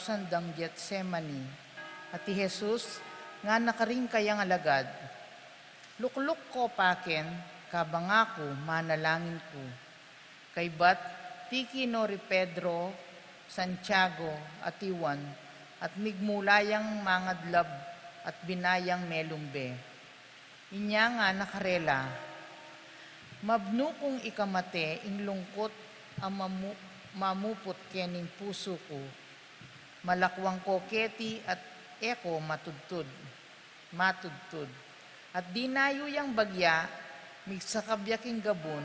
sandang Getsemani, at ti Jesus nga nakaring kayang alagad. Lukluk ko paken, kabangako manalangin ko. Kay bat tiki nori Pedro, Santiago at Juan, at migmulayang mangadlab at binayang melumbe. Inya nga nakarela, mabno kong ikamate ing lungkot ang mamupot kening puso ko. Malakwang ko keti at eko matudtud. At dinayo yang bagya, migsakabyaking gabon,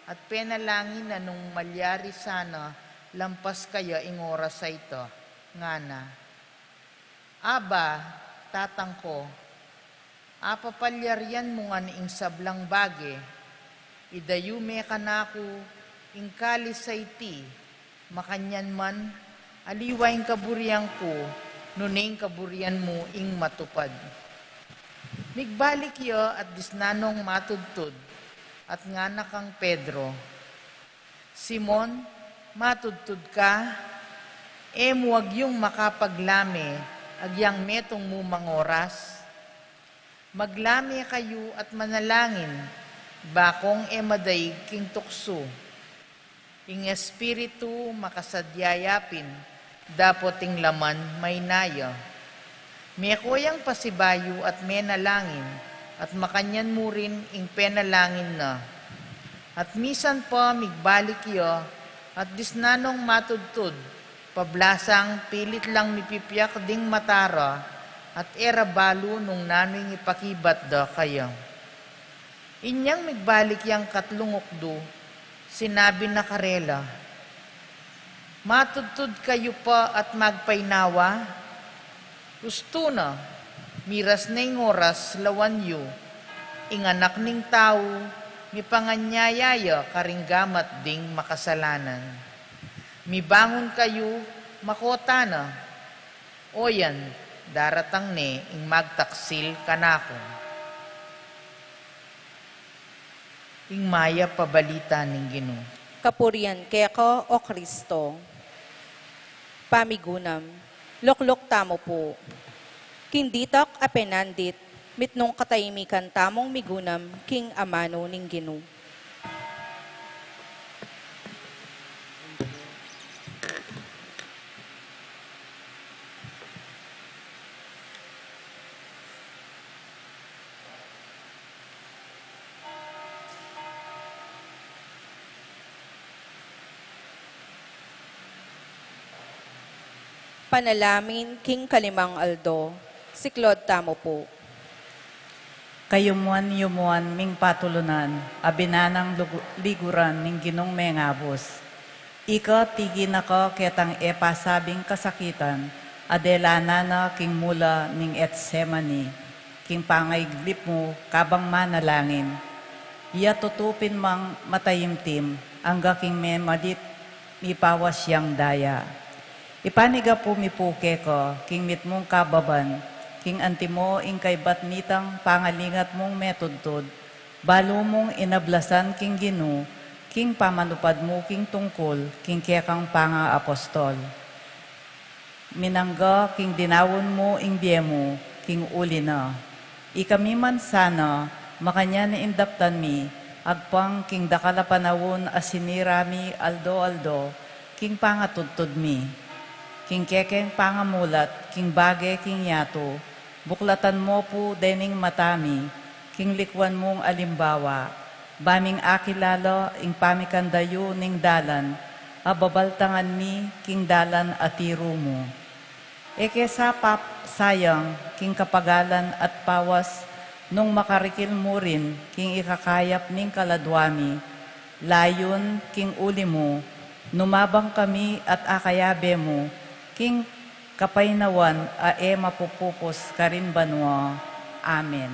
at penalangin na nung malyari sana, lampas kaya ing oras sa ito, ngana. Aba, tatang ko, apapalyaryan mo nga ing sablang bage, idayume ka na ako, ing kalis sa iti, makanyan man, aliwaing kaburyang ko, nuning kaburian mo ing matupad. Migbalik yo at disnanong matudtud, at nga nakang Pedro, Simon, matudtud ka, muwag yung makapaglame, agyang metong mo mangoras. Maglame kayo at manalangin, bakong madaig king tukso. Ing espiritu makasadyayapin, dapoting laman may naya. May koyang pasibayo at menalangin, at makanyan mo rin ing penalangin na. At misan pa migbalik yo, at disnanong matudtud, pablasang pilit lang mipipiyak ding matara, at erabalo nung nano'y ipakibat da kayo. Inyang migbalik yang katlungokdo, sinabi na karela, matudtud kayo pa at magpainawa, gusto na, miras na yung oras lawan yu, inganak ning tao, mipanganyayaya karinggamat ding makasalanan. Mibangon kayo, makota na, o yan, daratang ne, ing magtaksil kanako. Ing maya pabalita ning Ginoo. Kapurian kaya ko, O Kristo. Pamigunam, loklok tamo po. Kinditak apenandit, mitnong katayimikan tamong migunam, king amano ning Ginoo. Panalamin king kalimang aldo, siklod tamo po. Kayumuan ming patulunan, abinanang liguran ning Ginong mengabos. Ika tigin ako ketang pasabing kasakitan, adelana na king mula ning Getsemani, king pangaiglip mo kabang manalangin. Iya tutupin mang matayimtim, angga king memalit mipawas yang daya. Ipaniga po mipuke ko, king mit mong kababan, king antimo ing kay batnitang pangalingat mong metudtod, balo mong inablasan king Ginoo, king pamanupad mo king tungkol, king kekang panga apostol. Minangga king dinawon mo ing biemo, king uli na. Ikami man sana, makanya ni indaptan mi, agpang king dakala panawon asinirami aldo, king pangatudtod mi. King kekeng pangamulat, king bagay king yato, buklatan mo po dening matami, king likwan mong alimbawa, baming akilalo ing pamikandayo ning dalan, ababaltangan mi king dalan atiro mo. Eke sapap sayang king kapagalan at pawas, nung makarikil mo rin king ikakayap ning kaladwami, layon king uli mo, numabang kami at akayabe mo, king kapainawan mapupupos karin banwa. Amen.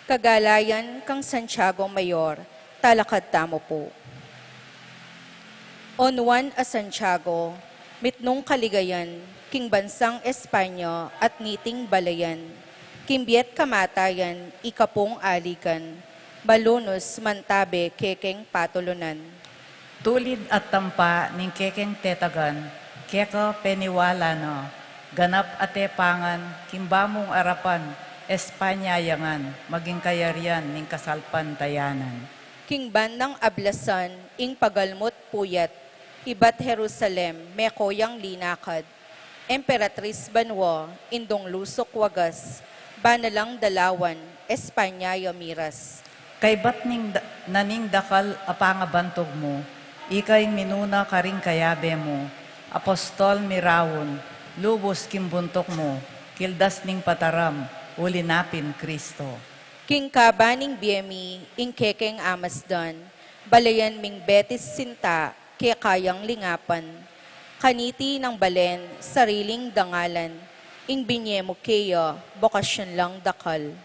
Kagalayan kang Santiago Mayor, talakad tamo po. On Juan a Santiago, mitnong kaligayan, king bansang Espanya at ngiting balayan, kimbiet kamatayan, ikapong alikan, balunos mantabe kekeng patulunan. Tulid at tampa ning kekeng tetagan, keka peniwala no, ganap ate pangan, kimbamong arapan, Espanya yangan, maging kayarian ning kasalpan tayanan. King bandang ablasan, ing pagalmot puyat, ibat Jerusalem, mekoyang linakad. Emperatriz Banwa, indong lusok wagas, banalang dalawan, Espanya yamiras. Kay ba't naning dakal apangabantog mo, ikay minuna karing kayabe mo, apostol mirawon, lubos kimbuntok mo, kildas ning pataram, ulinapin Kristo. King kabaning biemi, ing kekeng amasdan, balayan ming betis sinta, kaya kayang lingapan. Kaniti ng balen, sariling dangalan, ing binyemo keya, bokasyon lang dakal.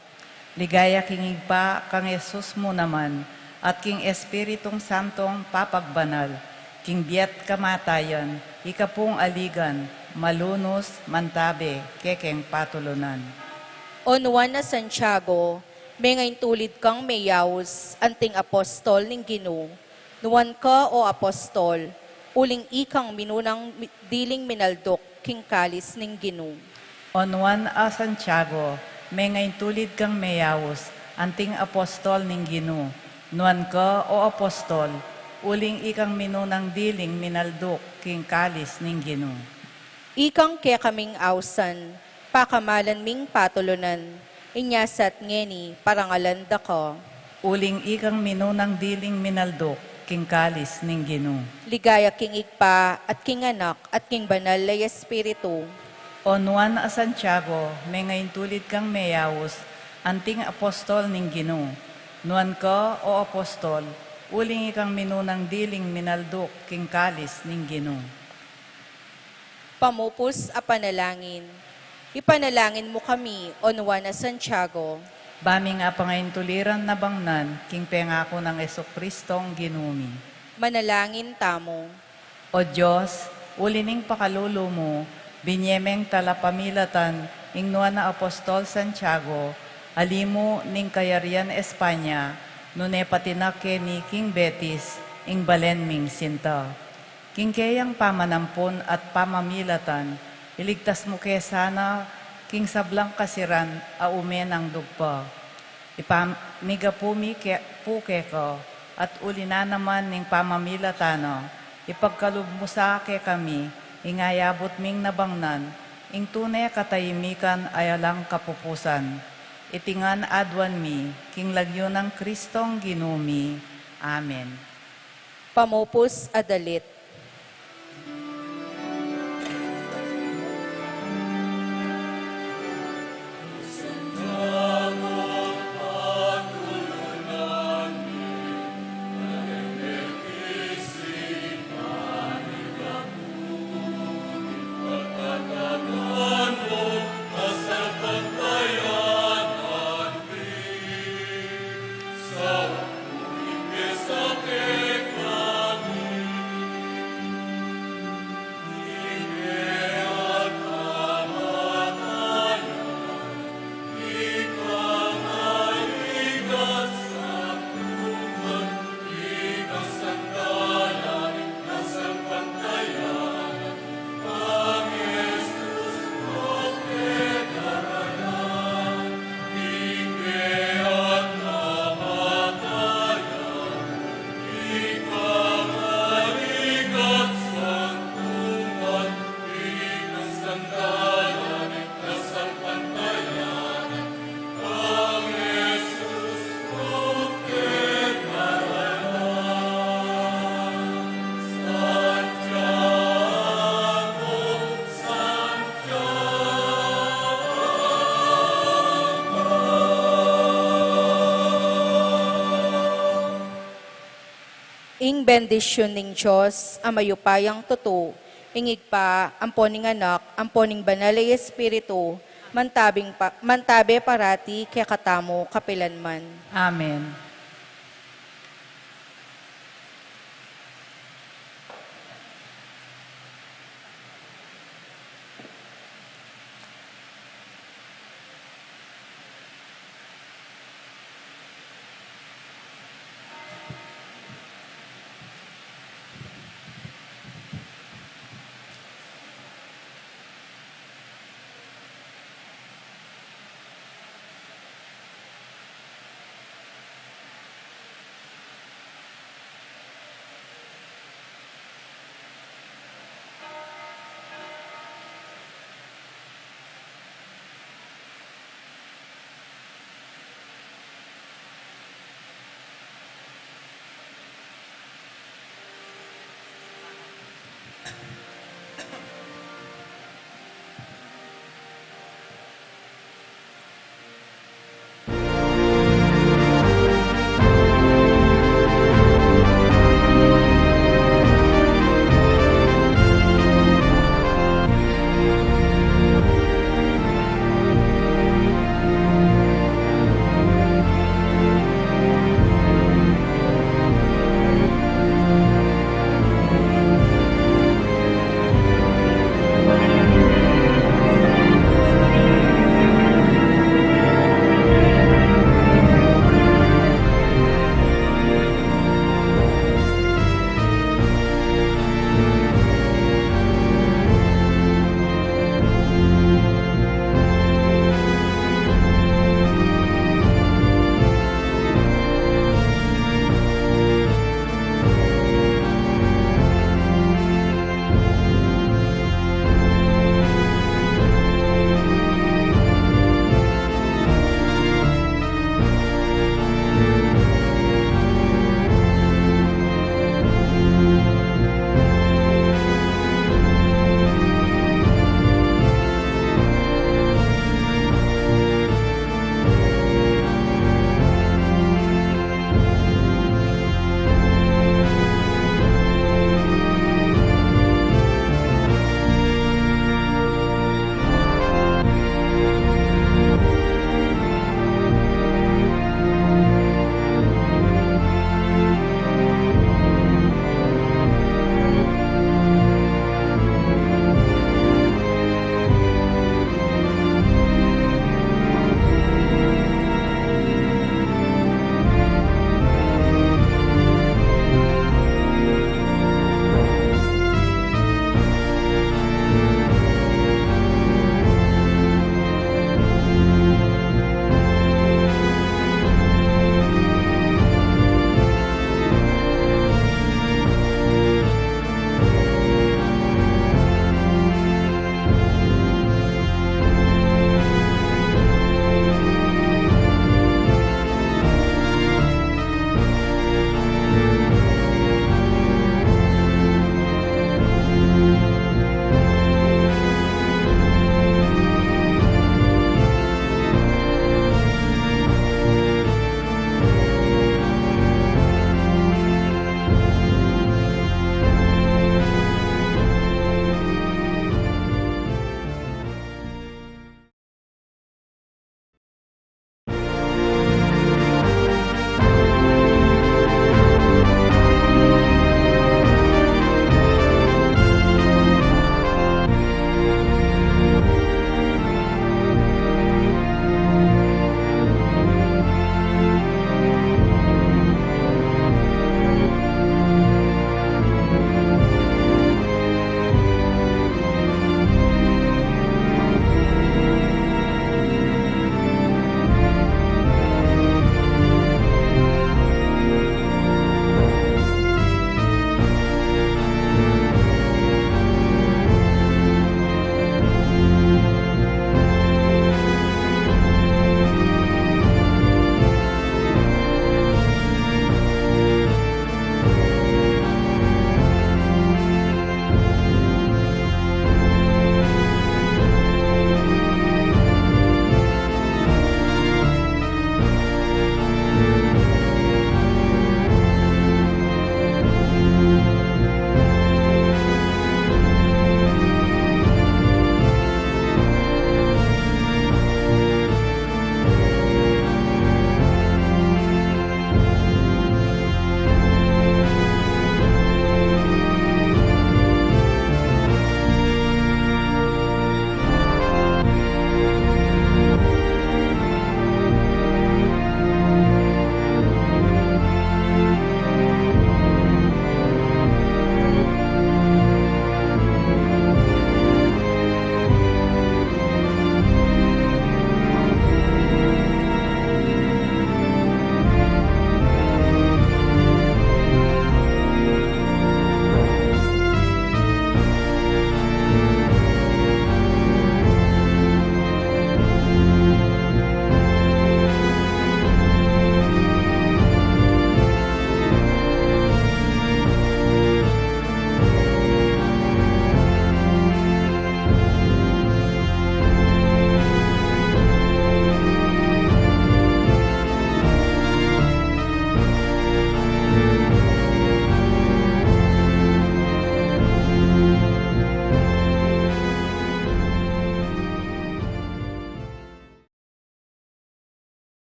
Ligaya kingig pa kang Jesus mo naman, at king Espiritong Santong papagbanal, king biat kamatayan, ikapong aligan, malunos, mantabe, kekeng patulunan. Onuan na Santiago, may ngayon tulid kang mayaws, anting apostol ning Ginoo. Nuwan ka o apostol, uling ikang minunang diling minaldok, king kalis ning Ginoo. Onuan a Santiago, may ngayon tulid kang mayawos, anting apostol ning Ginoo. Nuan ka o apostol, uling ikang minunang diling minaldok, king kalis ning Ginoo. Ikang kaya kaming awsan, pakamalan ming patulunan, inyasat ngeni parangalan dako. Uling ikang minunang diling minaldok, king kalis ning Ginoo. Ligaya king igpa at king anak at king banal lay espiritu. Onuan a Santiago, may ngayon tulid kang mayawos, anting apostol ning Ginoo. Nuan ka o apostol, uling ikang minunang diling minaldok, king kalis ning Ginoo. Pamupos a panalangin. Ipanalangin mo kami, Onuan na Santiago. Bami nga pangayon tuliran na bangnan, king pengako ng Esokristong ginumi. Manalangin tamo. O Diyos, ulining pakalulo mo, binyemeng talapamilatan, ing nuan na apostol Santiago, alimo ning kayarian Espanya, nune patinake ni King Betis, ing balen ming sinta. King kayang pamanampon at pamamilatan, iligtas mo kaya sana, king sablang kasiran, aumen ang dugpa. Ipamiga pumi puke ko, at ulina naman ning pamamilatano, ipagkalub mo sa ke kami, ingayabot ming nabangnan, ing tunay katayimikan ayalang kapupusan. Itingan adwan mi, king lagyo ng Kristong ginumi. Amen. Pamupos adalit. Ing bendisyon ning Diyos, amayupayang tuto, ingig pa, amponing anak, amponing banalay espiritu, mantabe parati, kaya katamo kapilanman. Amen.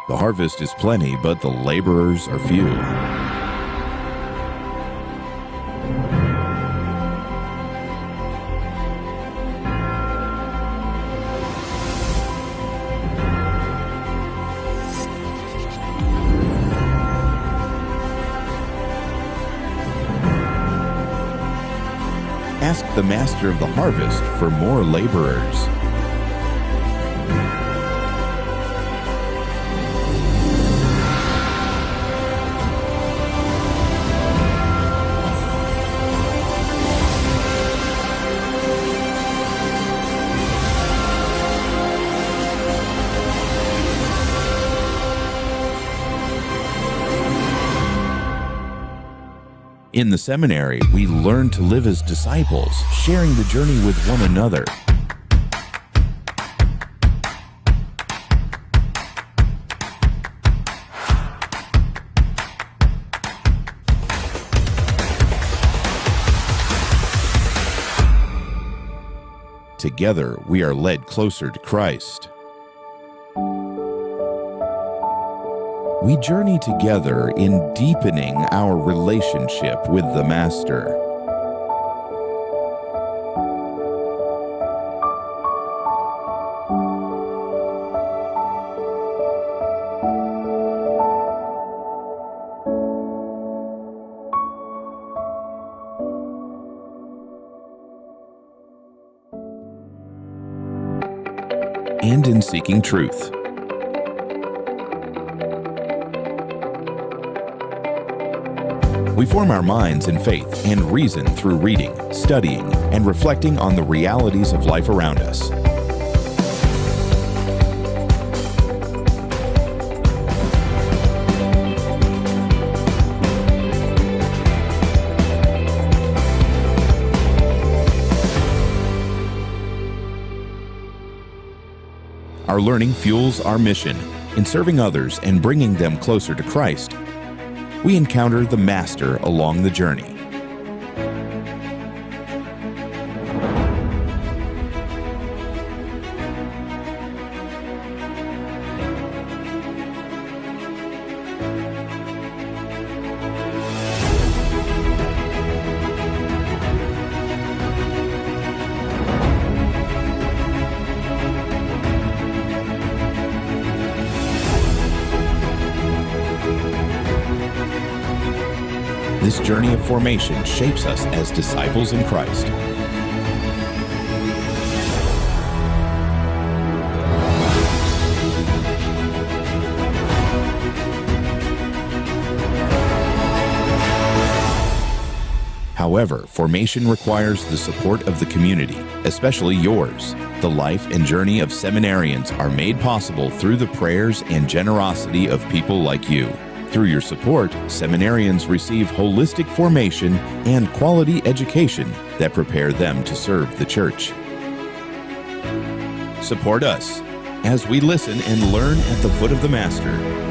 The harvest is plenty, but the laborers are few. Ask the master of the harvest for more laborers. In the seminary, we learn to live as disciples, sharing the journey with one another. Together, we are led closer to Christ. We journey together in deepening our relationship with the Master. And in seeking truth. We form our minds in faith and reason through reading, studying, and reflecting on the realities of life around us. Our learning fuels our mission in serving others and bringing them closer to Christ. We encounter the Master along the journey. This journey of formation shapes us as disciples in Christ. However, formation requires the support of the community, especially yours. The life and journey of seminarians are made possible through the prayers and generosity of people like you. Through your support, seminarians receive holistic formation and quality education that prepare them to serve the Church. Support us as we listen and learn at the foot of the Master.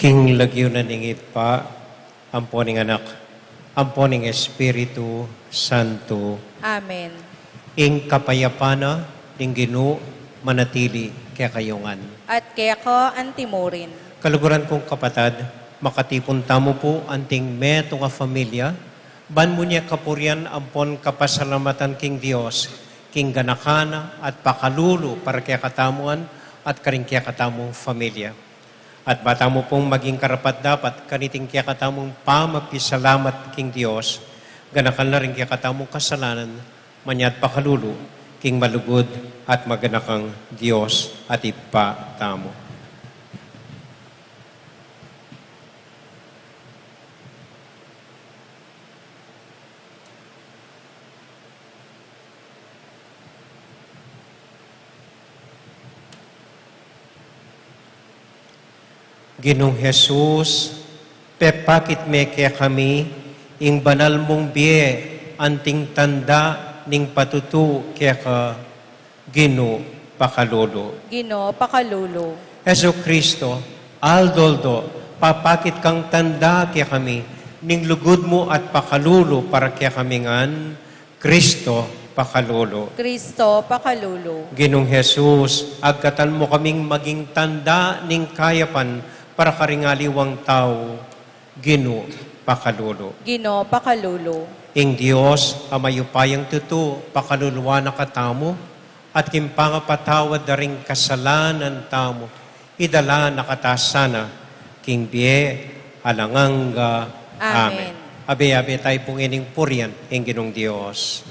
King lagyo na ningit pa, amponing anak, amponing Espiritu Santo, Amen. ing kapayapana, ing Ginoo manatili kaya kayungan. At kaya ko antimurin. Kaluguran kong kapatad, makatipon tamo po anting meto nga familia, ban mo niya kapurian ampon kapasalamatan king Dios, king ganakana at pakalulu para kaya katamuan at karing kaya katamong familia. At bata mo pong maging karapat dapat kaniting kaya katamong pamapisalamat king Dios, ganakal na rin kaya katamong kasalanan, manyat pakalulu, king malugod at maganakang Dios at ipatamo. Ginong Jesus, pepakit me kaya kami, ing banal mong biye, anting tanda, ning patutu kaya ka, Gino pakalolo. Gino pakalulo. Yesu Kristo, aldoldo, papakit kang tanda kaya kami, ning lugod mo at pakalulo para kaya kami ngan, Kristo pakalolo. Kristo pakalulo. Ginong Jesus, agkatan mo kaming maging tanda ning kayapan para karingaliwang tao, Gino pakalolo. Gino pakalulo. Ing Dios, amayupayang tuto, pakaluluwa na katamo, at kimpangapatawad na rin kasalanan tamo, idala na katasana, king biye, alanganga, Amen. Abe-abe tayo pong ining purian, ing Ginong Dios.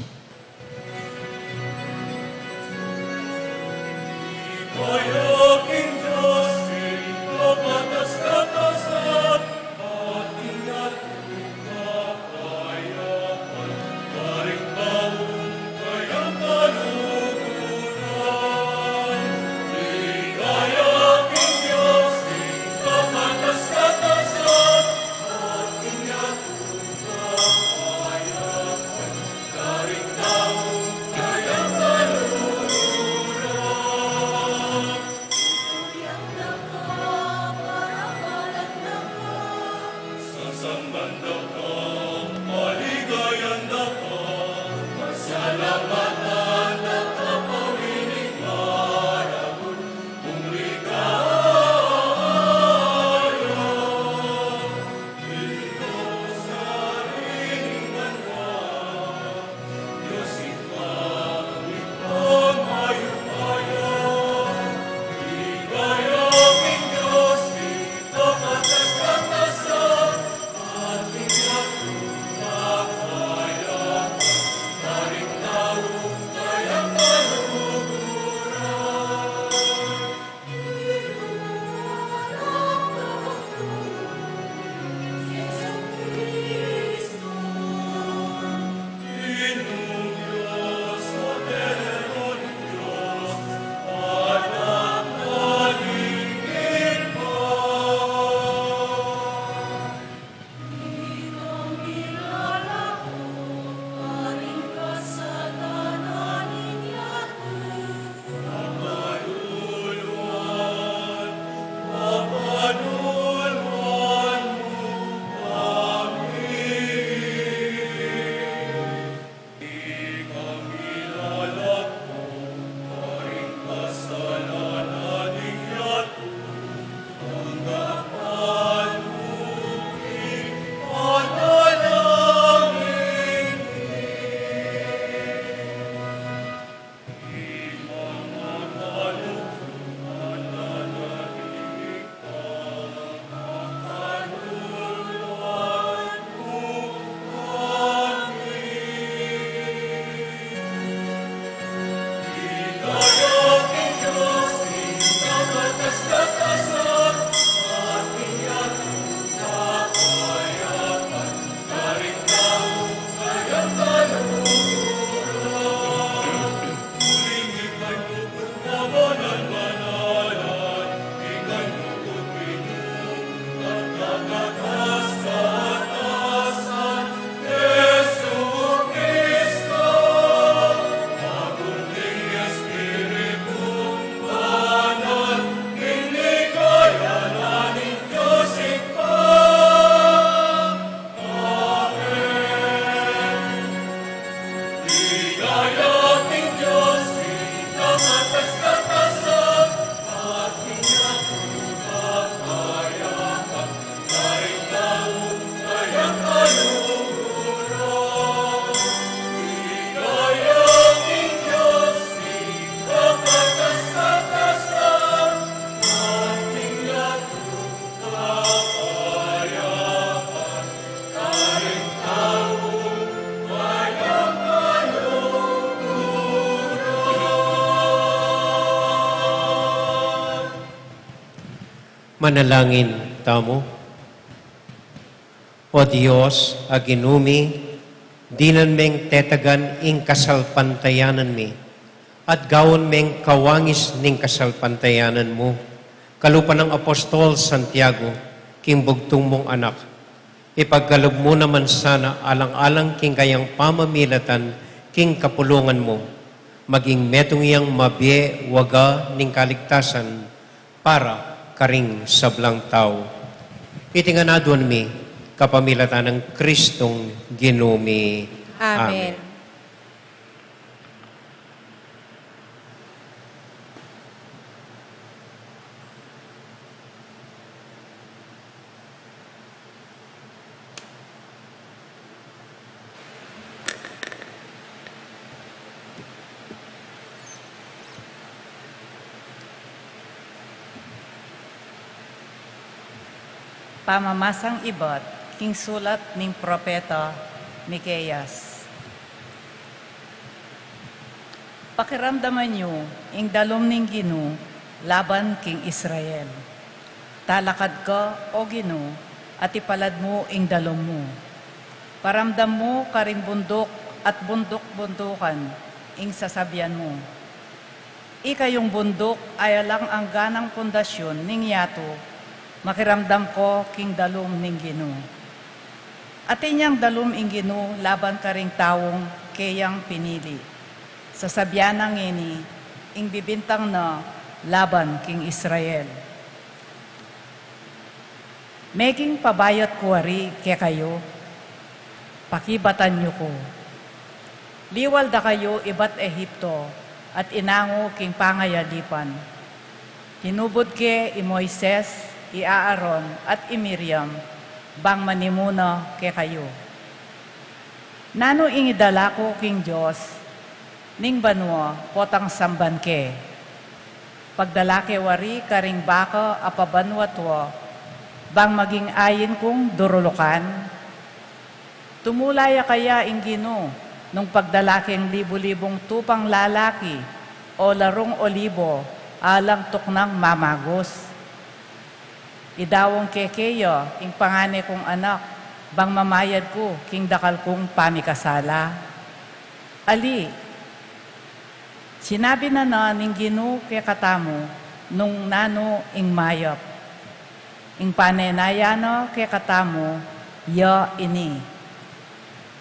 Manalangin tamo. O Diyos, aginumi, dinan meng tetagan ing kasalpantayanan mi, at gawon meng kawangis ning kasalpantayanan mo. Kalupa ng Apostol Santiago, kimbugtong mong anak, ipagkalog mo naman sana alang-alang king kayang pamamilatan king kapulungan mo, maging metong iyang mabye waga ning kaligtasan para karing sablang tao. Itinganadon mi, kapamilatan ng Kristong ginumi. Amen. Pamamasang ibat, king sulat ning propeta Miqueas. Pakiramdaman niyo ing dalom ning Gino laban king Israel. Talakad ka, o Gino, at ipalad mo ing dalom mo. Paramdam mo karing bundok at bundok-bundukan ing sasabyan mo. Ikayong bundok ay alang ang ganang pundasyon ning yato, makiramdam ko king dalom ning Gino. At inyang dalom ing Gino laban karing tawong kayang pinili. Sasabyan ng ini, ing bibintang na laban king Israel. Making pabayot kuwari ke kayo, pakibatan niyo ko. Liwal da kayo ibat Ehipto, at inango king pangayalipan. Tinubod ke i Moises, i Aaron, at i Miriam, bang manimuna ke kayo. Nano ingidala ko king Diyos, ning banwa potang samban ke. Pagdala ke wari karing baka apabanwatwa, bang maging ayin kong durulukan. Tumulaya kaya ingino, nung pagdalaking libu-libong tupang lalaki o larong olibo alang tuknang mamagos. Idawong kekeyo, ing pangane kong anak, bang mamayad ko, king dakal kong pamikasala. Ali, sinabi na ning ginu ke katamo, nung nano ing mayap. Ing panenayano ke katamo, ya ini.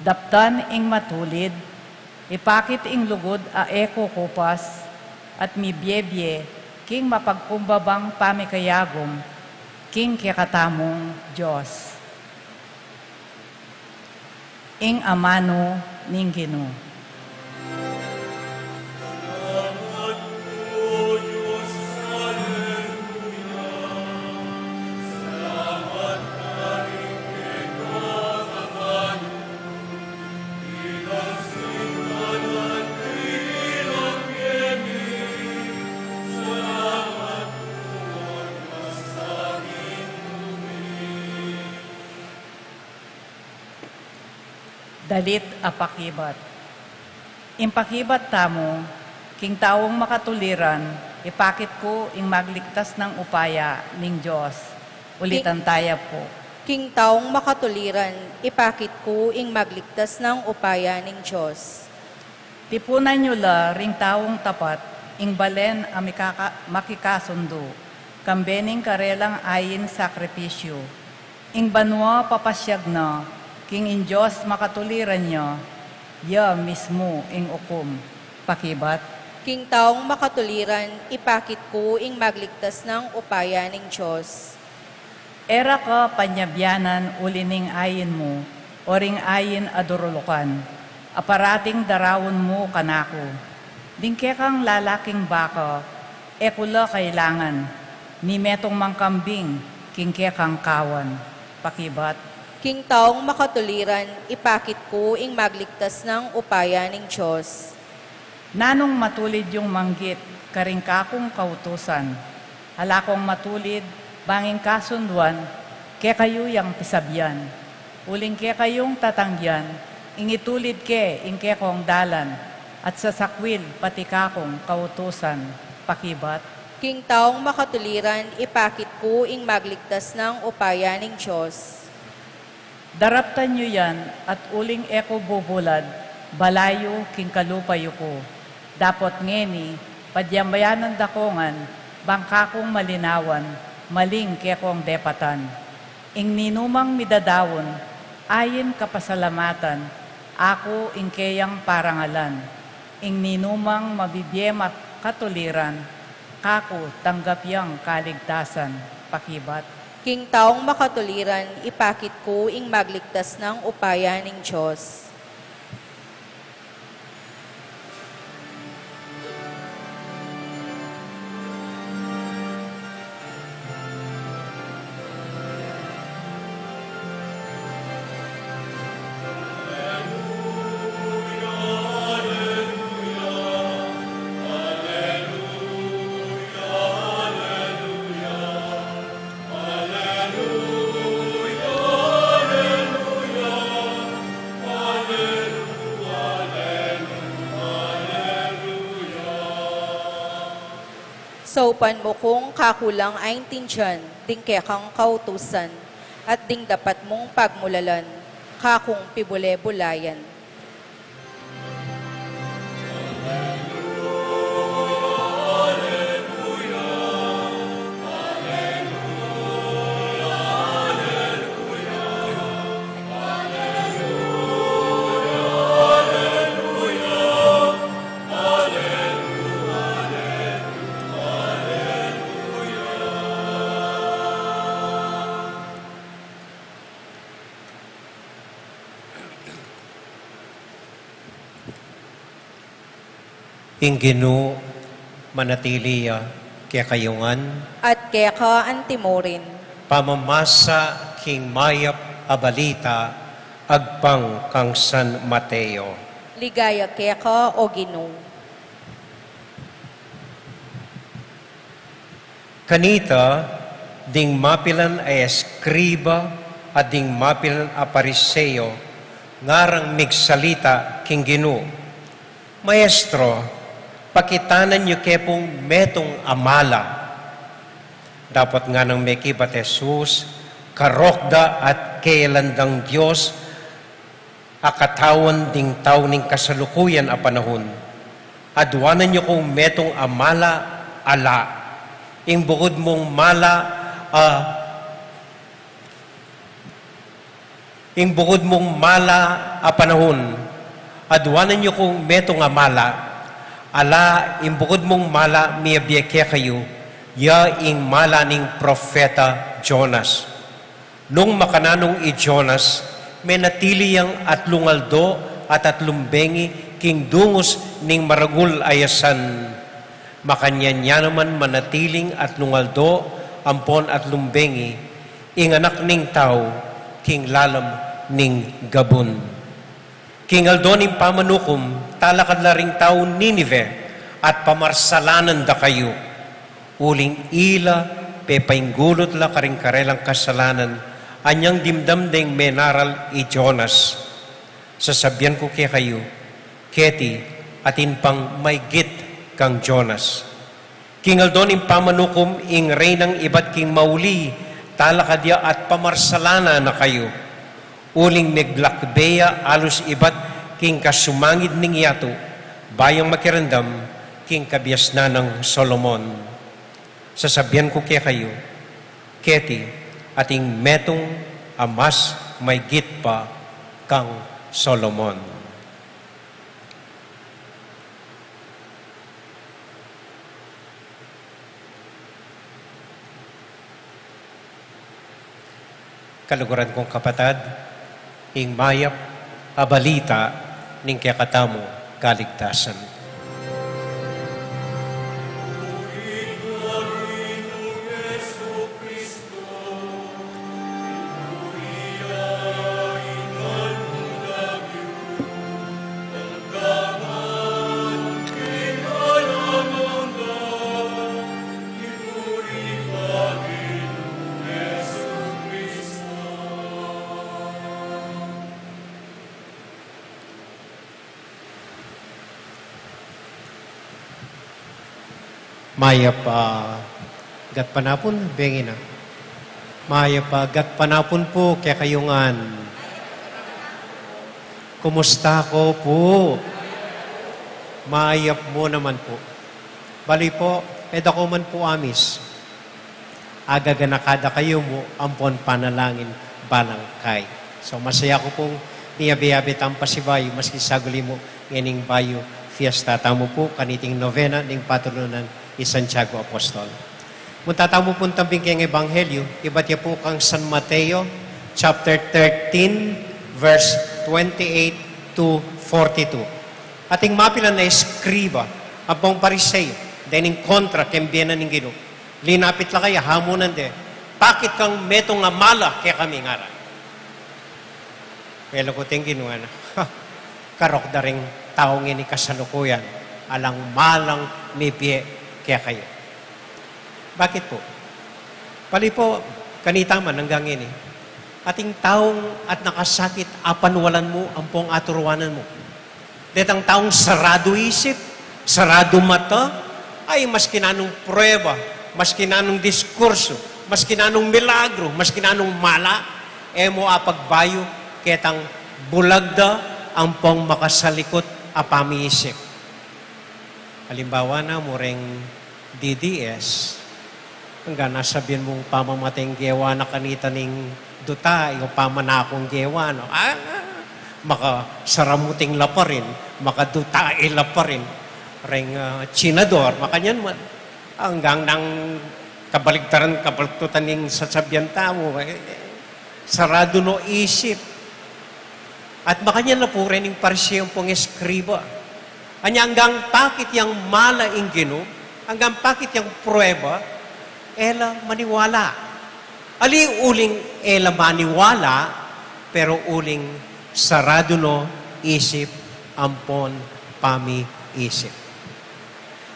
Daptan ing matulid, ipakit ing lugod a eko kupas, at mibyebye, king mapagkumbabang pamikayagom, king kikatamong Diyos. Ing amano ning Gino. Dalit apakibat. Impakibat tamo, king taong makatuliran, ipakit ko ing magligtas ng upaya ning Diyos. Ulitan tayo po. King taong makatuliran, ipakit ko ing magligtas ng upaya ning Diyos. Tipunan nyo la ring taong tapat, ing balen ang makikasundo, kambening karelang ayin sakripisyo, ing banwa papasyag na, king in Diyos makatuliran niya, ya mismo ing ukom, pakibat. King taong makatuliran, ipakit ko ing magligtas ng upaya ning Diyos. Era ka panyabyanan ulining ayin mo, o ring ayin adurulukan, aparating darawon mo kanako. Dingke kang lalaking baka, ekula kailangan, ni metong mangkambing, kingke kang kawan, pakibat. King taong makatuliran, ipakit ko ing magligtas ng upaya ning Diyos. Nanong matulid yung manggit, karing kakong kautusan. Halakong matulid, banging kasunduan, ke kayo yang pisabyan. Uling ke kayong tatangyan, ingitulid ke, ingke kong dalan, at sa sakwil pati kakong kautusan, pakibat. King taong makatuliran, ipakit ko ing magligtas ng upaya ning Diyos. Daraptan nyo yan at uling eko bubulad, balayo king kalupayo ko. Dapot ngeni, padyambayan ng dakongan, bangkakong malinawan, maling kekong depatan. Ing ninumang midadawon, ayin kapasalamatan, ako ing keyang parangalan. Ing ninumang mabibiyem at katuliran, kako tanggap yang kaligtasan, pakibat. King taong makatuliran, ipakit ko ing magligtas ng upaya ning Diyos. Saupan mo kung kakulang ay tintiyan, ding kekang kautusan, at ding dapat mong pagmulalan, kakong pibule-bulayan. Inginu manatiliya kaya kayungan, at keka antimorin, pamamasa king mayap abalita, agpang kang San Mateo. ligaya keka o Ginoo. Kanita, ding mapilan ay eskriba at ding mapilan a pariseo, ngarang migsalita king Ginoo. Maestro, pakitanan niyo kepong metong amala. Dapat nga nang mekibat Jesus, karokda at kailandang Diyos, akatawan ding tao ning kasalukuyan a panahon. Adwanan niyo kung metong amala, ala. Ing bukod mong mala, a panahon. Adwanan niyo kung metong amala, ala, imbukod mong mala, miyabiyake kayo, ya ing mala ning propeta Jonas. Nung makananong Jonas, may natiliyang atlungaldo at atlumbengi king dungos ning maragul ayasan. Makanya naman manatiling atlungaldo, ampon at lumbengi, ing anak ning tao, king lalam ning gabon. King Aldo ning pamanukom, talakad la ring tao Ninive, at pamarsalanan da kayo. Uling ila, pepainggulot la karing karelang kasalanan, anyang dimdam ding menaral i Jonas. Sasabyan ko kaya kayo, keti, atin pang may git kang Jonas. King Aldo ning pamanukom, ing reynang ibat king mauli, talakadya at pamarsalana na kayo. Uling meglakbeya alos ibat king kasumangid ning yato, bayang makirandam king kabias na ng Solomon. Sasabyan ko kaya kayo, keti, ating metong amas may git pa kang Solomon. Kaluguran kong kapatad, ing mayap abalita ning kayakatamo kaligtasan. Maya pa gat panapon, bengi na. Maya pa gat panapon po, kaya kayungan. Kumusta ko po? Mayap mo naman po. Bali po, edako man po amis. Agaganakada kayo mo, ampon panalangin, balangkay. So masaya ko pong niyabi-yabi tampasibayo, maski saguli mo, nganing bayo, fiesta. Tamo po, kaniting novena, ning patronan, ni Santiago Apostol. Munta tamo po tambing kayong Ebanghelyo, iba't ya po kang San Mateo, chapter 13, verse 28 to 42. Ating mapilan na eskriba, abang pariseo, dening kontra, kembiyanan ng Ginoo. Linapit la kaya, hamunan de, bakit kang metong amala kaya kami ngara? Pero ko ting Ginoo na, karok da ring taong ini kasalukuyan, alang malang mipye kaya kayo. Bakit po? Pali po, kanita man hanggang ini. Ating taong at nakasakit, apanwalan mo, ampong aturuanan mo. Detang taong sarado isip, sarado mata, ay mas kinanong prueba, mas kinanong diskurso, mas kinanong milagro, mas kinanong mala, mo apagbayo, ketang bulagda, ampong makasalikot, apamiisip. Halimbawa na mo ring DDS, hanggang nasabihin mong pamamateng gewa na kanita ning duta, yung pamanakong gewa, no? Makasaramuting la pa rin, makadutae la pa rin, ring chinador, makanyan man, hanggang nang kabaligtaran, kabaltutan ning sasabihan tamo, sarado no isip. At makanyan na po rin yung parisiyong pong eskriba. Anya hanggang pakit yang mala ing Ginoo, hanggang pakit yang prueba, ela maniwala. Ali uling ela maniwala, pero uling sarado no isip ampon pami isip.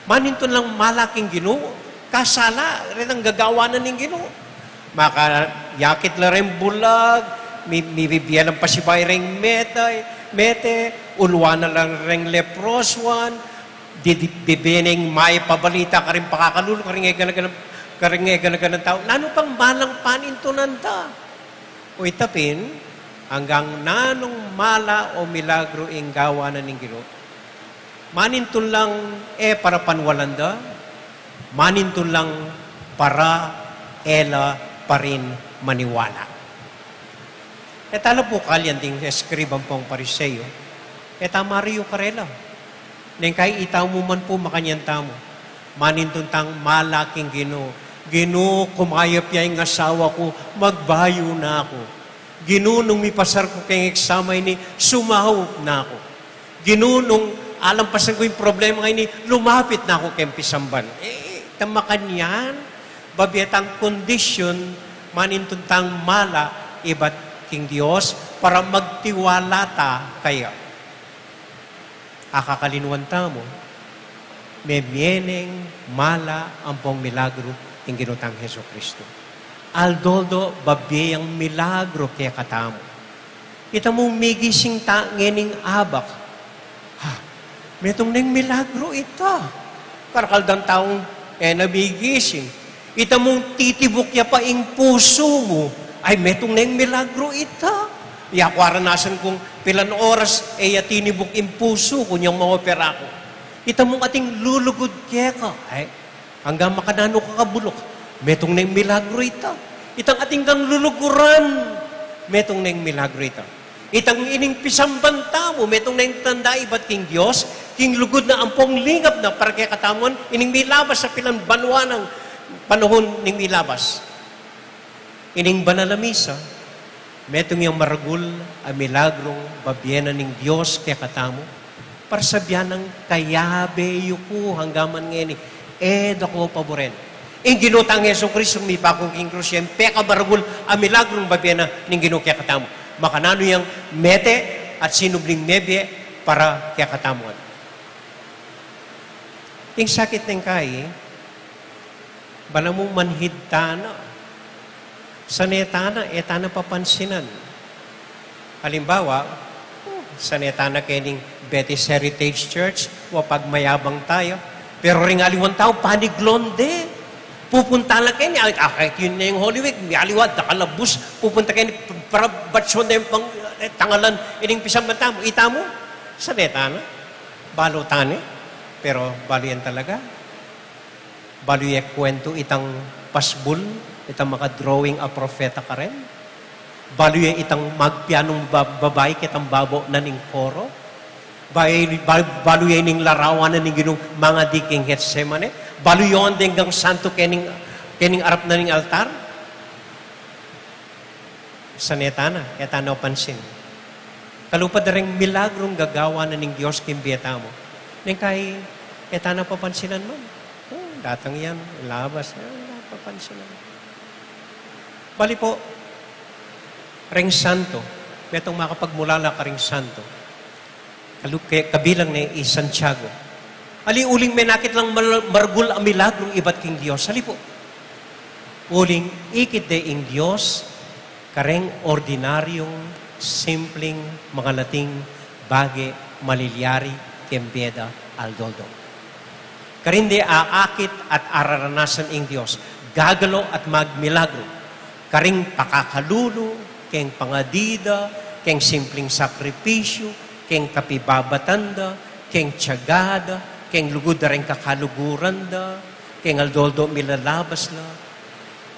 Maninton lang malaking Ginoo, kasala rin ang gagawanan ng Ginoo. Makayakit la rin bulag, mibibigyan ng pasibay ring mete, ulwana lang ring leproswan, bibining may pabalita ka rin pakakalulo, karingay ng tao. Nano pang malang panintunan ta? O itapin, hanggang nanong mala o milagro ing gawanan ng Ginoo. Manintun lang para panwalanda, manintun lang para ela pa rin maniwala. Tala po kalyan ding eskribang pong pariseyo, Mario Carela. Neng kay itaw mo man po makanyan tamo, manintun tang malaking Ginoo. Ginoo, kumayap yung asawa ko, magbayo na ako. Ginoo, nung mipasar ko kayong eksamay ni, sumahog na ako. Ginoo, nung alampasan ko yung problema ngayon ni, lumapit na ako kayong pisamban. Tamakan yan, babiyatang kondisyon, manintuntang mala, iba't king Diyos, para magtiwala ta kaya. Akakalinuan ta mo, may mieneng mala ang pong milagro ng ginutang Heso Kristo. Aldoldo, babiyang milagro kaya katamo. Kita mo migising ta ngening abak. Metong neng milagro ita. Karakaldang taong nabigising. Ita mong titibok ya pa ing puso mo. Ay, metong neng milagro ita. Yakwaranasan kong pilan oras tinibok ing puso ko niyang mga opera ko. Ita mong ating lulugod kaya ka. Ay, hanggang makanano ka kabulok. Metong neng milagro ita. Itang ating kang luluguran. Metong neng milagro ita. Itang ining pisambanta mo, metong neng tanda iba't king Diyos, king lugod na ampong lingap na para kaya katamon, ining milabas sa pilang banwa ng panahon ning milabas. Ining banalamisa, metong yung maragul, ang milagrong babyena ning Diyos kaya katamo, para sabihan ng kayabe yuko hanggaman ngayon, dako paboren. Ing ginutang Yeso Kristo, may pakong king krusyen, peka maragul, ang milagrong babyena ning Ginoo kaya katamo. Makanano yung mete at sinubling nebe para kaya katamuan. Yung sakit ng kay, bala mong manhid tana. Sa netana, etana papansinan. Halimbawa, sa netana kening Betis Heritage Church, wapag mayabang tayo, pero ring aliwan tao, paniglonde. Pupunta lang kayo, kahit yun na yung Holy Week, may aliwad, nakalabus, pupunta kayo, para batsyon na yung tangalan, ining pisang banta mo, ita mo, sa netana, balo tani, pero balo yan talaga. Balo yung kwento, itang pasbul, itang makadrawing a profeta ka rin. Balo yung itang magpianong babae, kitang babo na ning koro. Balo yung ning larawan na ning ginong mga diking Getsemane. Balo yon denggang santo kening arap na ning altar. Sa netana, etana pansin. Kalupad na rin milagrong gagawa na ning Diyos kimbieta mo. Neng kay etana papansinan mo. Datang yan, labas, papansinan. Bali po, ring santo, metong makapagmulala ka ring santo. Kabilang ni Santiago. Ali uling menakit lang margul ang milagrong iba't king Diyos. Hali po. Uling ikit de ing Diyos, kareng ordinaryong, simpleng, mga lating, bage, malilyari, kembeda, aldoldo. Karindi aakit at araranasan ing Diyos, gagalo at magmilagro. Karing pakakalulo, keng pangadida, keng simpleng sakripisyo, keng kapibabatanda, keng tiyagada, keng lugod na rin kakaluguran da, keng aldoldo milalabas la,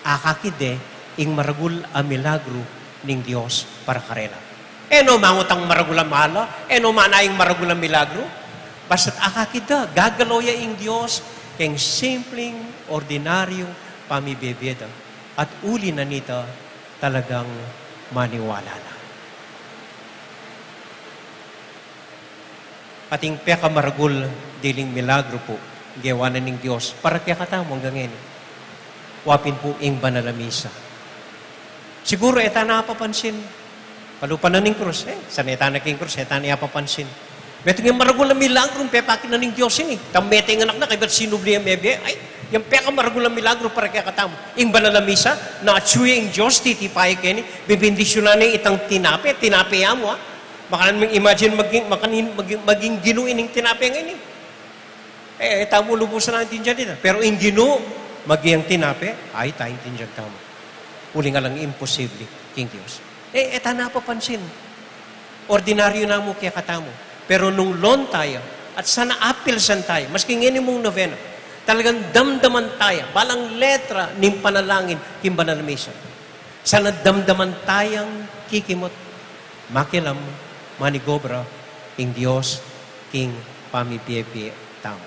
akakide, ing maragul a milagro ning Diyos para karela. No mangutang maragul a mala, no manaying maragul a milagro, basta't akakida, gagaloya ing Diyos, keng simpleng, ordinaryong pamibibeda. At uli na nita talagang maniwala na. ating peka maragul diling milagro po, gawa na ng Diyos, para kaya katamo hanggang ngayon. Wapin po ing banal na misa. Siguro, eta napapansin. Palupan na ng krus, sana eta na king krus, eta na napapansin. Beto nga maragul na milagro, pepakin na ng Diyos ini. Tamete nga anak na, kaya ba't sinubli ang mebe? Ay, yung peka maragul na milagro para kaya katamo. Ing banal na misa, na atsuya ing Diyos, titipay kini, bibindisyonan na itang tinape mo, ha? Baka naman imagine maging ginuin ng tinape ngayon, tamo lubusan natin dyan dito. Pero ing ginu, maging tinape, ay tayong tinjag tamo. Uli nga lang imposible, king Diyos. Eta napapansin. Ordinaryo na mo kaya katamo. Pero nung lon tayo, at sana apilsan tayo, maski ngayon mong novena, talagang damdaman tayo, balang letra ng panalangin, kimbanal misa. Sana damdaman tayang kikimot, makilam, manigobra, king Diyos, king pamipiepi tao.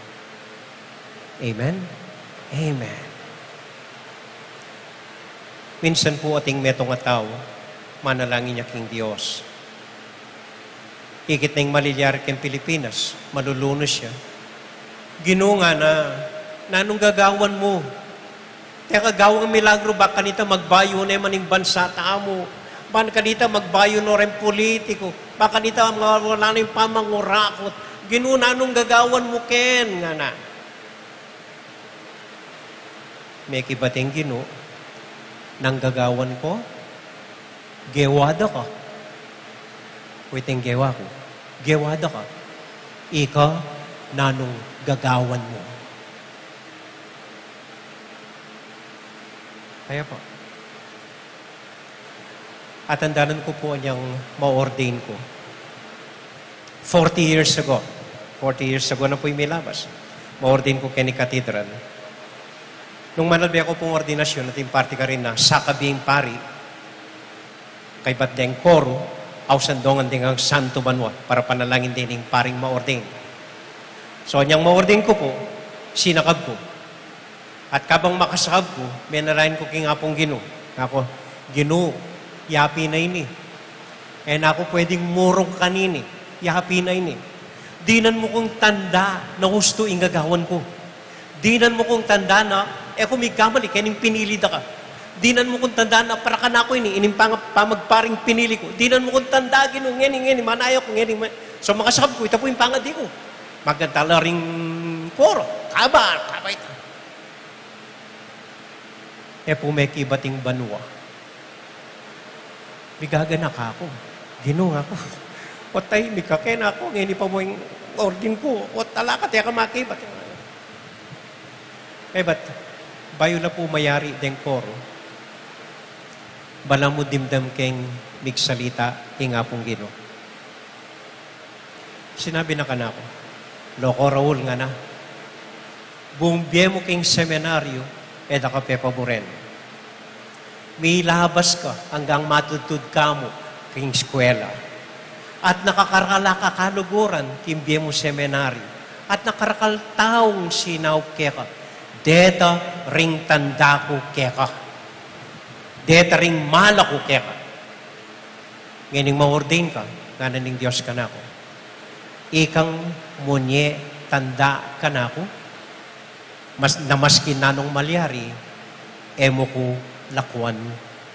Amen? Amen. Minsan po ating metong tao, manalangin niya king Diyos. Higit na yung malilyari kang Pilipinas, malulunos siya. Ginunga na, nanong gagawan mo? Kaya kagawang milagro, baka kanita magbayo na yung maning bansa tamo. Baka kanita magbayo na rin politiko. Baka kanita wala na yung pamangurakot. Ginuna, nanong gagawan mo, Ken? Nga na. May kibating ginu, nang gagawan ko, gewada ka. Waiting gewa ko. Gewada ka. Ika, nanong gagawan mo. Kaya po. At andanan ko po niyang ma-ordain ko. 40 years ago na po yung milabas. Ma-ordain ko kini Cathedral. Nung manalbi ako pong ordinasyon, at yung party ka rin na sakabing pari, kay Batdeng Koro, ausandongan din ang Santo Banwa para panalangin din yung paring ma-ordain. So, niyang ma-ordain ko po, sinakab ko. At kabang makasakab ko, may narayan ko king apong gino. Ako, gino, yapi na ini. Ako pwedeng murong kanini. Yapi na ini. Dinan mo kong tanda na gusto ingagawan ko. Dinan mo kong tanda na, kung may kamali, kaya pinili da ka. Dinan mo kung tanda na para ka na ako ini, ining pamagparing pinili ko. Dinan mo kung tanda, gino, ngeni, manayo ko, ngeni. So makasakab ko, ito po yung pangadi ko. Magandala ring koro, kaba ito. Po may kibating banwa. Bigagana ka ako. Gino ako. O tayo, may kakena ako, ngeni pa mo yung ordin ko. O talaka, tiya ka makibat. Ba't, bayo na po mayari den koro. Bala mo dimdam keng migsalita, hinga pong gino. Sinabi na ka na ako, loko Raul nga na, buong biye mo keng seminaryo, eda ka pepa mo rin. May labas ka hanggang matutod ka mo keng eskwela. At nakakarala ka kaluguran, king biye mo seminaryo. At nakarakal taong sinaw keka, deta ring tanda ko keka. Deta ring mala ko keka. Ngayon ma-ordain ka, nga naning Diyos ka na ako. Ikang munye tanda ka na ako. Namaskin nanong malyari, emo ko lakwan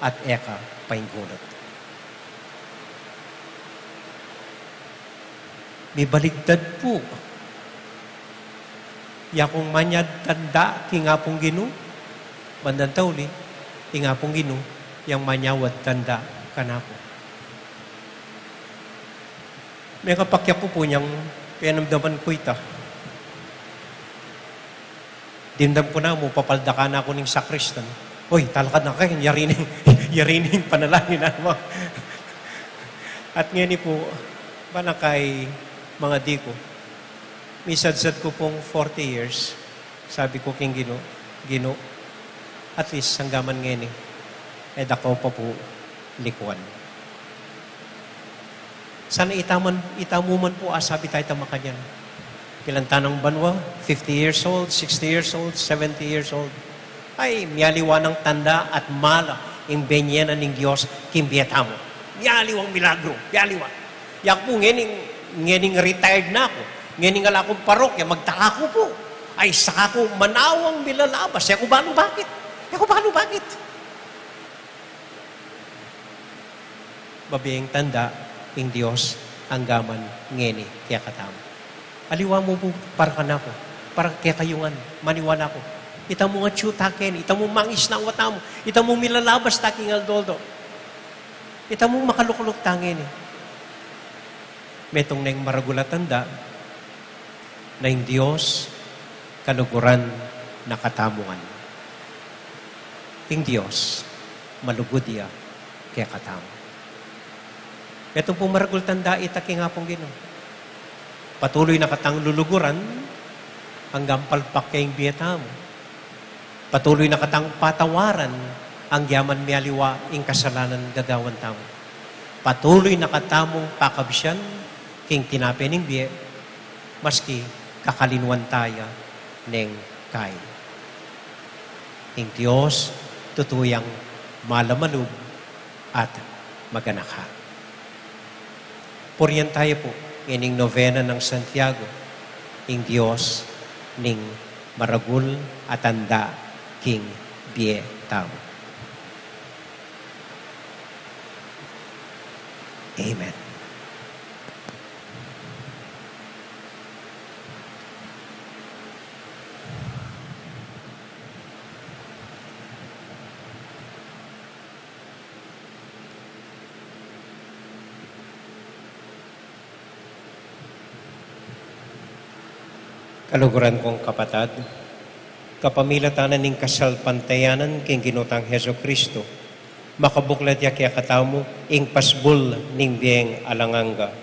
at eka painggunot. May baligtad po. Yakong manyad tanda, kingapong ginu, bandang tauli, kingapong ginu, yang manyawad tanda kanako. May kapakyak ko po niyang pinamdaman ko ita. Dimdam ko na mo, papaldakan ako ng sakristan. Hoy, talakad na kayo, yarining panalangin na mo. At ngayon po, banakay mga di ko, misadsad ko pong 40 years, sabi ko king Gino, at least hanggaman ngayon dakaw pa po likuan. Sana itamuman po sabi tayo tamakanyan. Pilang tanang banwa, 50 years old, 60 years old, 70 years old. Ay, miyaliwa ng tanda at mala yung benyena ng Diyos, kimbiyatamo. Miyaliwang milagro, miyaliwa. Yak po ngayon, ngening retired na ako. Ngening ala akong parokya, magtaka ko po. Ay, saka ko manawang milalabas. Ako bano bakit? Babiyang tanda, ing Diyos, anggaman, ngeni, kaya katamo. Aliwa mo po, para ka na po. Para kaya kayungan, maniwala ko. Ita mo nga tsutaken, ita mo mangis na wata mo, ita mo milalabas taking aldoldo. Ita mo makalukulok tangin eh. Metong na yung maragulatanda, na yung Diyos, kaluguran, nakatamungan. Yung Diyos, malugod iya, kaya katamo. Metong pong maragulatanda, itaki nga pong gino. Patuloy na katang luluguran, hanggang palpak kayong biyeta mo. Patuloy na katang patawaran, ang yaman mialiwa, ing kasalanan gagawan tamo. Patuloy na katamong pakabsyan, king tinapening biye, maski kakalinuan taya, neng kay. Ing Diyos, tutuyang malamalub at maganaka. Puriyan tayo po, ining novena ng Santiago, ing Diyos, ning maragul at anda, king biye tao. Amen. Kaluguran kong kapatad, kapamilatanan ning kasal pantayanan king ginutang Heso Kristo, makabuklat ya kaya katamo ing pasbul ning biyeng alanganga.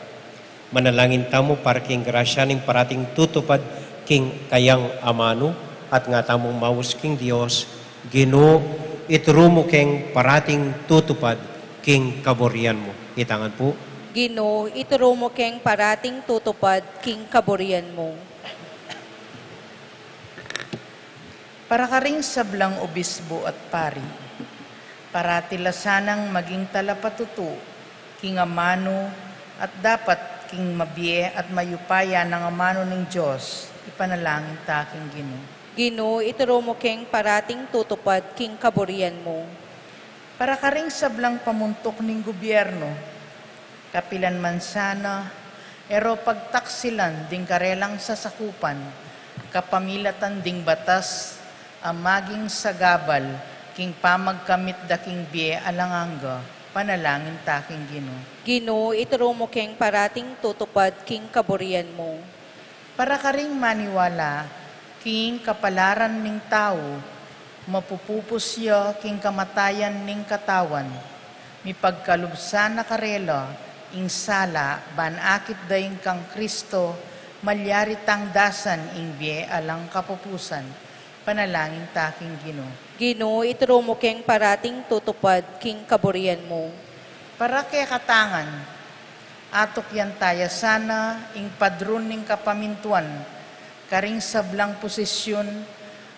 Manalangin tamo para king grasya ning parating tutupad king kayang amano at nga tamong mawus king Dios, Ginoo itrumo king parating tutupad king kaburian mo. Itangan po. Ginoo, ituro mo keng parating tutupad king kaburian mo. Para ka ring sablang obisbo at pari, para tilasanang maging talapatuto, king amano, at dapat king mabiye at mayupaya ng amano ng Diyos, ipanalangin taking Ginoo. Ginoo, ituro mo keng parating tutupad king kaburian mo. Para ka ring sablang pamuntok ng gobyerno, kapilan man sana, ero pagtaksilan ding karelang sasakupan, kapamilatan ding batas, amaging sagabal, king pamagkamit da king biye alanganga, panalangin taking Ginoo. Ginoo, ituro mo keng parating tutupad king kaburian mo. Para ka ring maniwala, king kapalaran ning tao, mapupupusya king kamatayan ning katawan, mipagkalubsan na karela, ing sala, banakit daing kang Kristo, malyari tang dasan ing biye alang kapupusan, panalangin taking Ginoo. Ginoo, ituro mo keng parating tutupad king kaburian mo. Para kay katangan, atok yan taya sana, ing padron ning kapamintuan, karing sablang posisyon,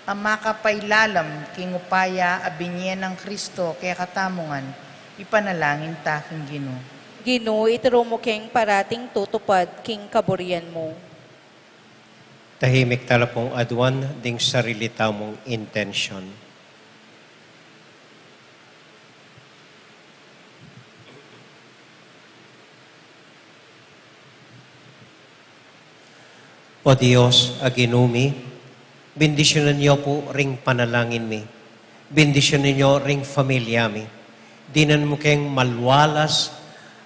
ang makapailalam, king upaya, abinye ng Kristo, kaya katamungan, ipanalangin taking Ginoo. Ginoo, ituro mo keng parating tutupad king kaburian mo. Tahimik tala pong adwan ding sarili tamong intention. O Diyos, aginumi, bendisyonan niyo po ring panalangin mi. Bendisyonan niyo ring familia mi. Dinan mo keng malwalas,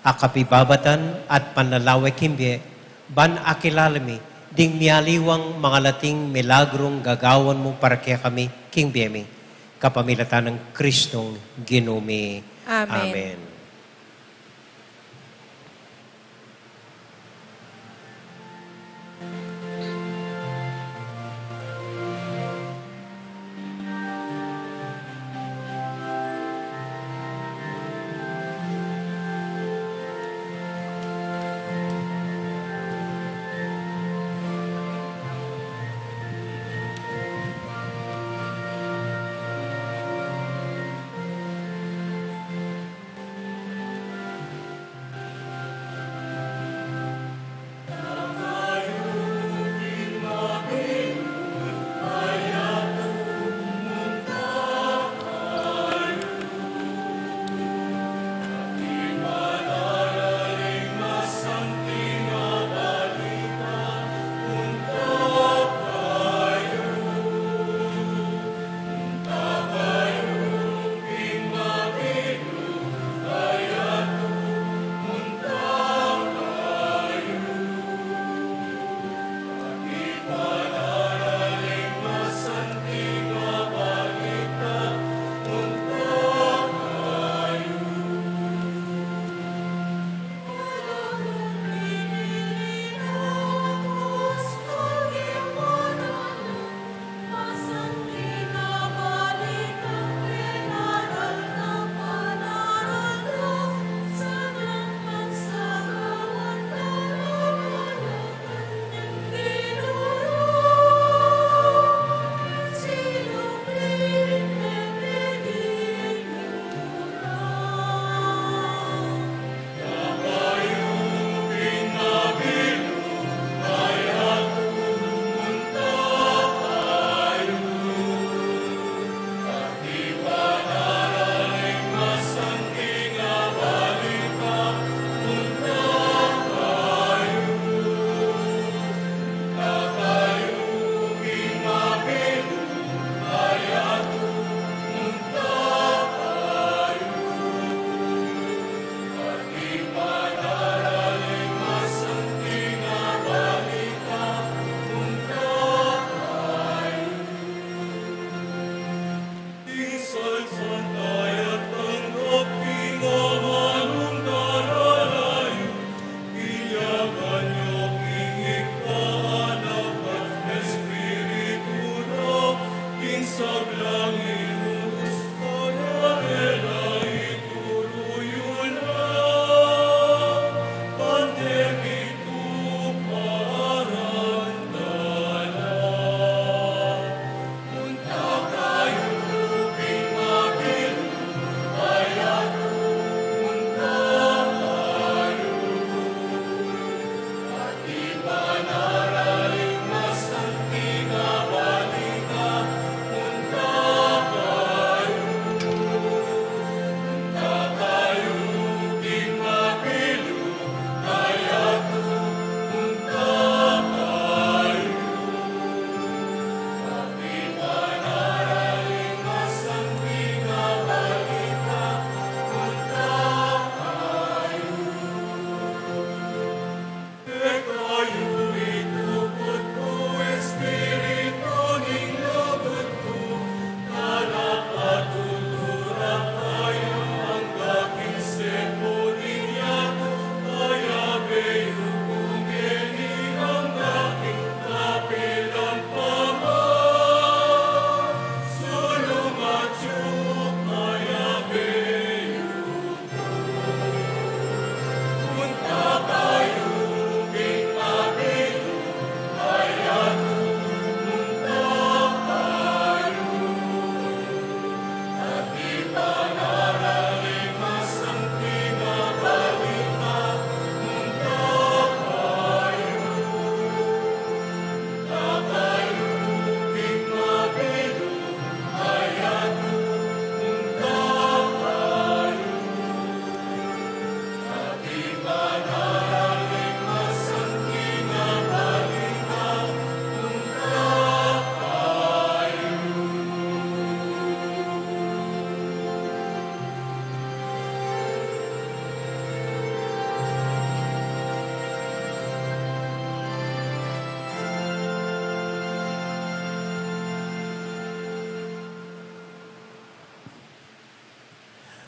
akapibabatan at panalaway kimbiye, ban akilalami, ding mialiwang mga lating milagrong gagawan mo para kaya kami, King Biyemi, kapamilatan ng Kristong Ginumi. Amen. Amen.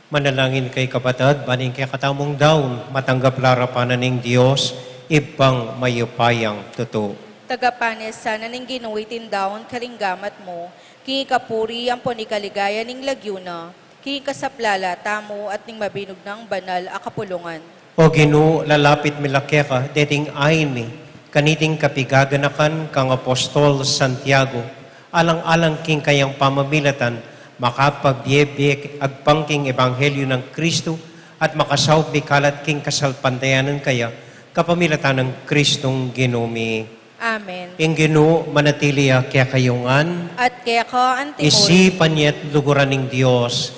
Manalangin kay kapatid, baning kay katamong daon, matanggap larapanan ng Diyos, ibang mayupayang totoo. Tagapanes sana ning ginuwitin daon karinggamat mo, kini kapuri ang ponikaligaya ning lagyuna, kini kasaplala tamo at ning mabinog ng banal a kapulungan. O Ginoo, lalapit milakya deting ayin mi, kaniting kapigaganakan kang Apostol Santiago, alang-alang king kayang pamamilatan, makapagbiebek agpangking ebanghelyo ng Kristo at makasawb bikalat king kasalpantayanan kaya kapamilatan ng Kristong Ginumi. Amen. Ing Ginoo manatiliya kaya kayungan, At kaya ka ang timor, isipan niya't luguran ng Diyos.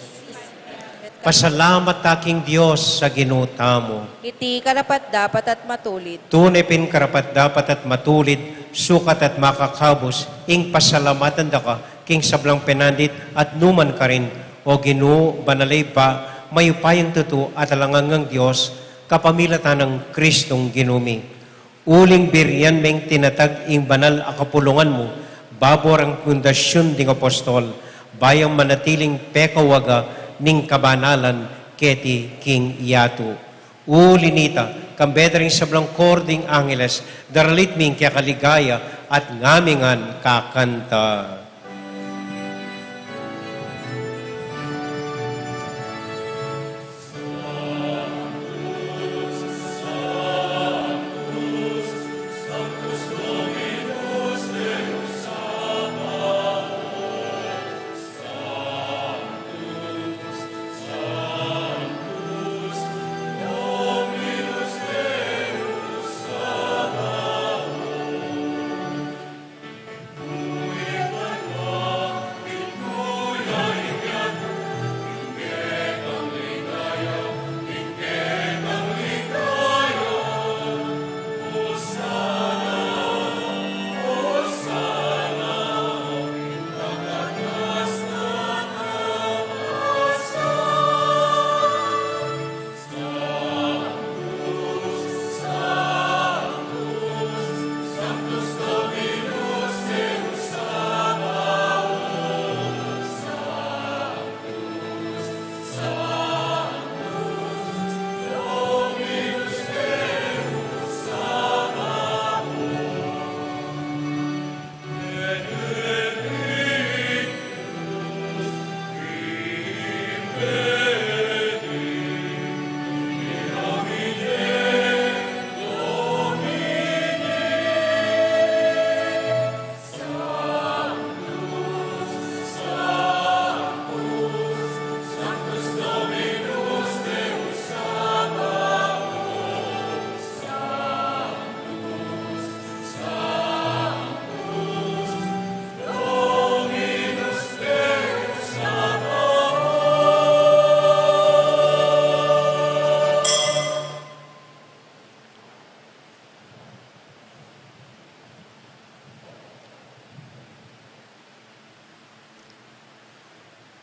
Pasalamat aking Diyos sa Ginoo tamo. iti karapat dapat at matulid. Tunay pin karapat dapat at matulid, sukat at makakabos, ing pasalamatan da ka, king sablang penandit at numan ka rin, o Ginoo, banalay pa, mayupayang tuto at alangangang Diyos, kapamilatan ng Kristong Ginumi. Uling biryan meng tinatag ing banal a kapulungan mo, babor ang pundasyon ding apostol, bayang manatiling pekawaga ning kabanalan keti king Iatu. Ulinita, kambedring sablang kording angeles, daralit ming kaya kaligaya at ngamingan kakanta.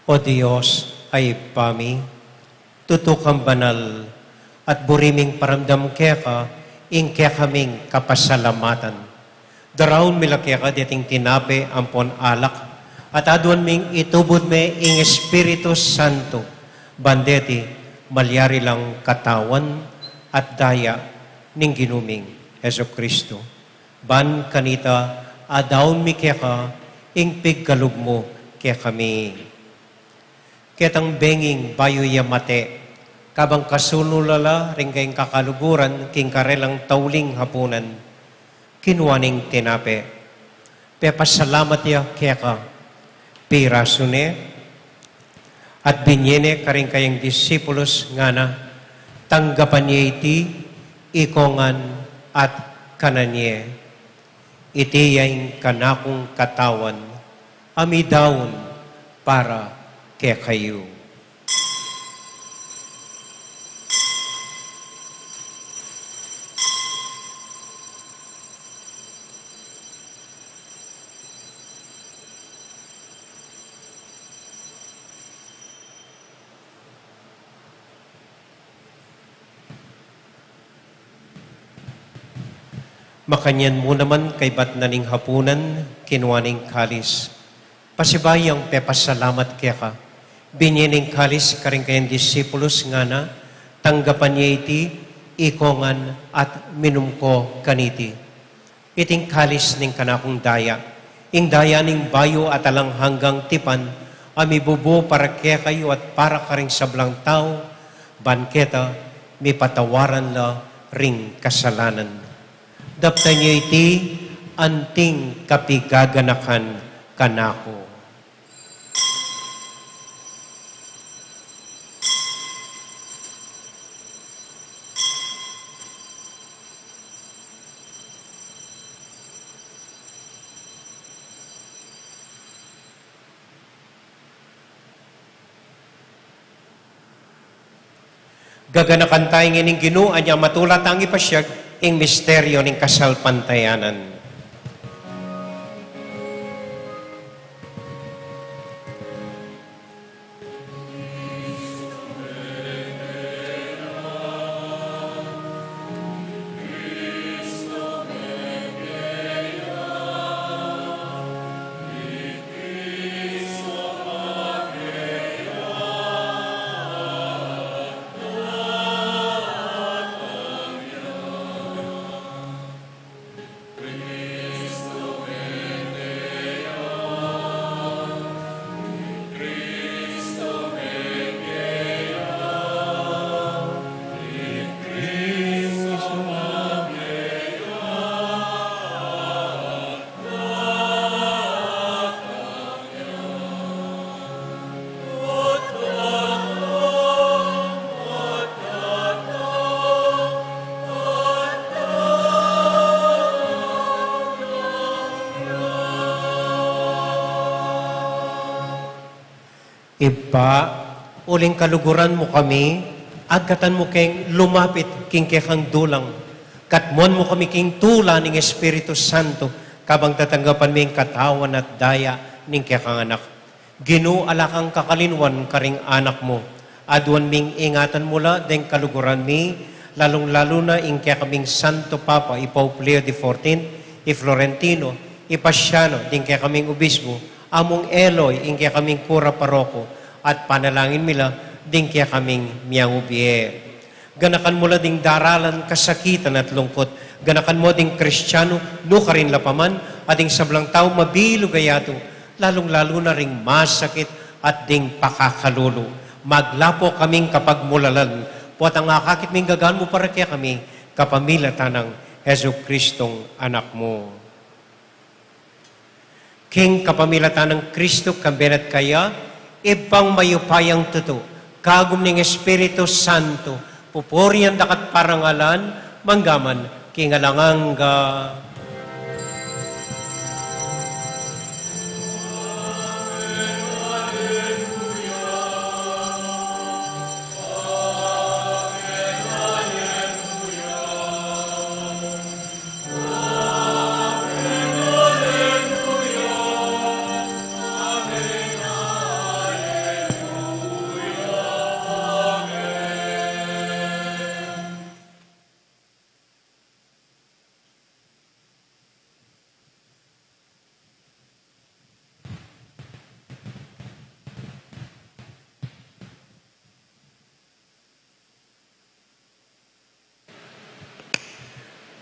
O Diyos ay pami, tutukang banal, at buriming paramdam kaya ka, ing kaya kaming kapasalamatan. Daraon mila kaya ka dating tinape ampon alak, at aduan ming itubod me ing Espiritu Santo, bandeti malyari lang katawan at daya ning ginuming Heso Kristo. Ban kanita, adaon mi kaya ka, ing pigkalug mo kaya kami. Ketang benging bayo yamate, kabang kasunulala ring kayong kakaluguran, king karelang tauling hapunan, kinuaning tinape. Pepasalamat ya kaya ka, pirasune, at binyene karing kayong disipulos nga na, tanggapan niya iti, ikongan at kananye. Iti yaing kanakong katawan, amidawon para kaya kayo. Makanyan mo naman kay batnaning hapunan, kinuaning kalis. Pasibayang pepasalamat kaya ka, Binyening kalis karing kayang disipulos nga na, tanggapan niya iti, ikongan at minum ko kaniti. Iting kalis ning kanakong daya, ing daya ning bayo at alang hanggang tipan, amibubo para kaya kayo at para karing sablang tao, banketa, may patawaran la ring kasalanan. Dapta niya iti, anting kapigaganakan kanako. Gaganakan tayo ngayon Ginoo, anya matulat ang ipasyag, ing misteryo ng kasalpantayanan. Iba, uling kaluguran mo kami, agkatan mo keng lumapit king kekang dulang. Katmon mo kami king tula ng Espiritu Santo, kabang tatanggapan mi katawan at daya ning kekang anak. Ginoo alakang kakalinwan karing anak mo. Aduan ming ingatan mula deng kaluguran mi, lalong-lalo na ing kaming Santo Papa, Pope Leo XIV, Florentino, Pasiano, ding kaming obispo, among Eloy, ing kaming kura paroko, at panalangin mila, ding kaming miyang ubiye. Ganakan mula ding daralan, kasakitan at lungkot. Ganakan mo ding Kristiyano, no karin lapaman, at ding sablang tao mabilo gayato, lalong-lalo na ring masakit at ding pakakalulo. Maglapo kaming kapag mulalan, puwat ang akakit ming gagaan mo para kaya kami, kapamilatan ng Heso Kristong anak mo. King kapamilatan ng Kristo, kambenat kaya, ibang mayupayang tuto, kagum ng Espiritu Santo, pupurian dakat parangalan, manggaman, kingalanganga.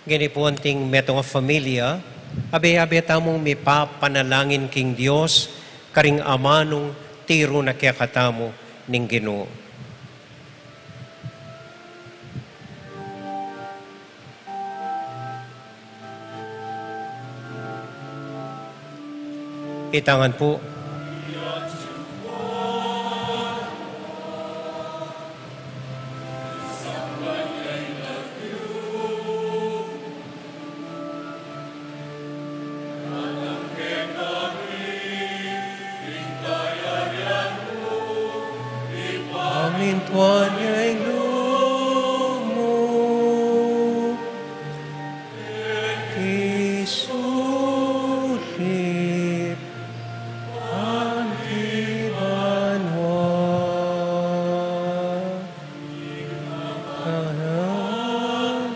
Gini po anting metong familia, abe-abe tamong may papanalangin king Diyos, karing amanong tiro na kaya katamo ning Ginoo. Itangan po. Amin Tuhan yang lumu isulit antibanwa kanan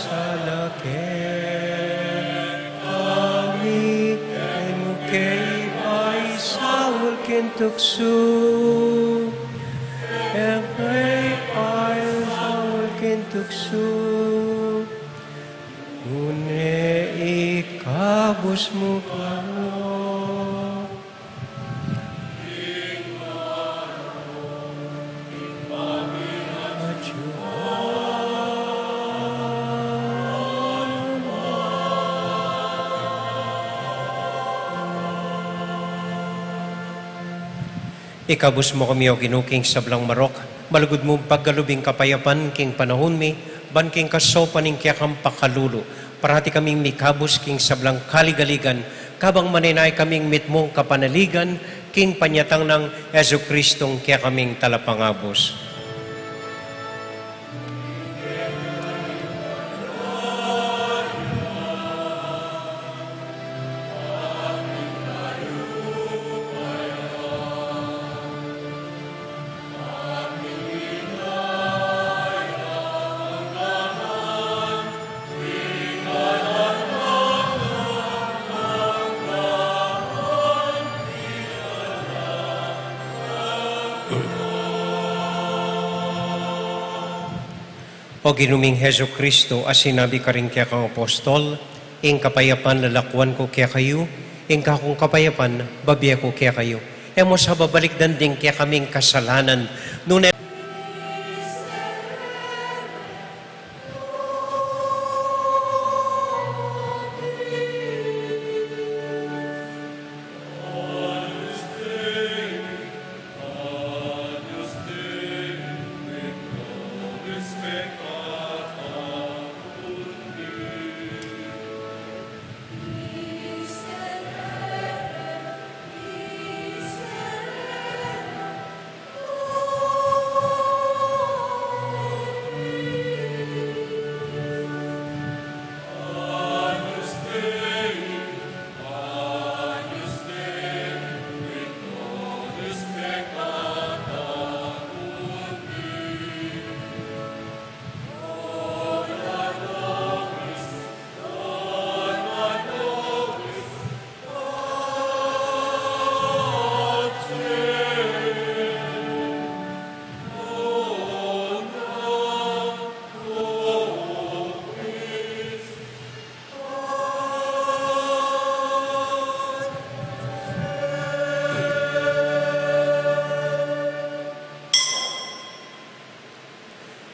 salaken kami emukei ay sawul kintuksu emukei ay sawul kintuksu une ikabus mo kamo Ikabus mo kami o ginuking sablang marok, malugod mo paggalubing kapayapan king panahon mi, ban king kasopan ning kiyakang pakalulu, parati kaming mikabus king sablang kaligaligan, kabang maninay kaming mitmong kapanaligan, king panyatang ng Yesu Kristong kaya kaming talapangabos. O ginuming Heso Kristo, as sinabi ka rin kaya kang apostol, ing kapayapan lalakwan ko kaya kayo, ing kakong kapayapan, babiya ko kaya kayo. Emo sa babalik danding kaya kaming kasalanan, nung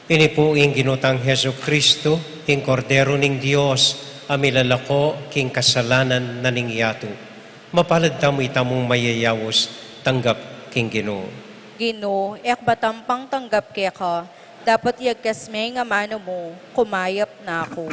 ini po ing ginutang Heso Kristo, ing kordero ning Dios, amilalako king kasalanan na ning yato. Mapalad tamo itamong mayayawos, tanggap king Ginoo. Ginoo, ekbatampang tanggap kaya ka, dapat yagkas may nga mano mo, kumayap na ako.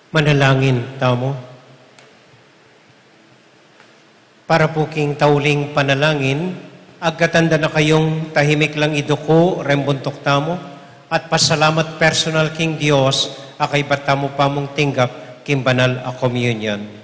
Manalangin tamo. Para po king tauling panalangin, agkatanda na kayong tahimik lang iduko, rembuntok tamo, at pasalamat personal king Dios, akay batamo pa mong tinggap, king banal a communion.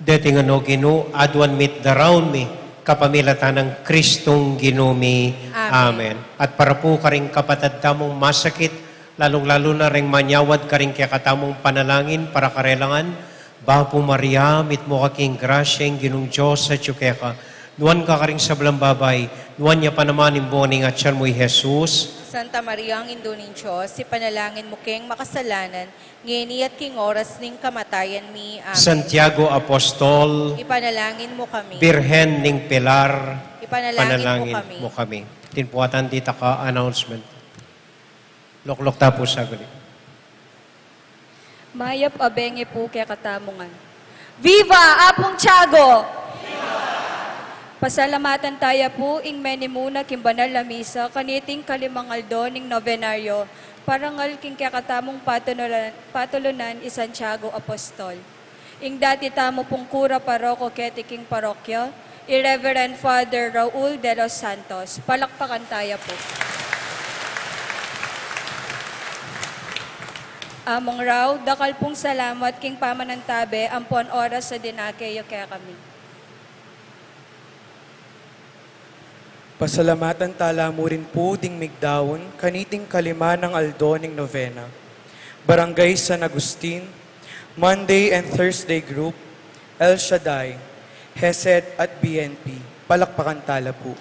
Dating ano Gino, adwan mit darown mi, kapamilatan ng Kristong Ginumi. Amen. At para po karing kapatid tamong masakit, lalong-lalo na ring manyawad karing kaya katamong panalangin para karelangan, Bapo Maria, mit mo kaking grasyeng ginong Diyos sa tsukeka. Nuwan ka karing sablang babay, nuwan niya pa naman imboning at siyan mo'y Jesus. Santa Maria, ang Indo ng Diyos, ipanalangin mo keng makasalanan, ngini at king oras ning kamatayan mi. Amen. Santiago Apostol, Ipanalangin mo kami. Birhen ning Pilar, Ipanalangin mo kami. Tinpuatan dita ka announcement. Loklok tapo sa gali. Mayap abenge po kaya katamungan. Viva Apong Tiago! Pasalamatan tayo po ing menimuna king banal na misa kaniting kalimangaldo ning novenaryo parangal king kakatamong patulunan i Santiago Apostol. Ing dati tamo pong kura paroko ketiking parokya, Irreverend Father Raul de los Santos. Palakpakan tayo po. Among raw, dakal pong salamat king pamanantabe ampon oras sa dinakeyo kaya kami. Pasalamatan tala mo rin po ding migdawon, kaniting kalima ng aldo ning novena. Barangay San Agustin, Monday and Thursday Group, El Shaddai, Hesed at BNP. Palakpakan tala po.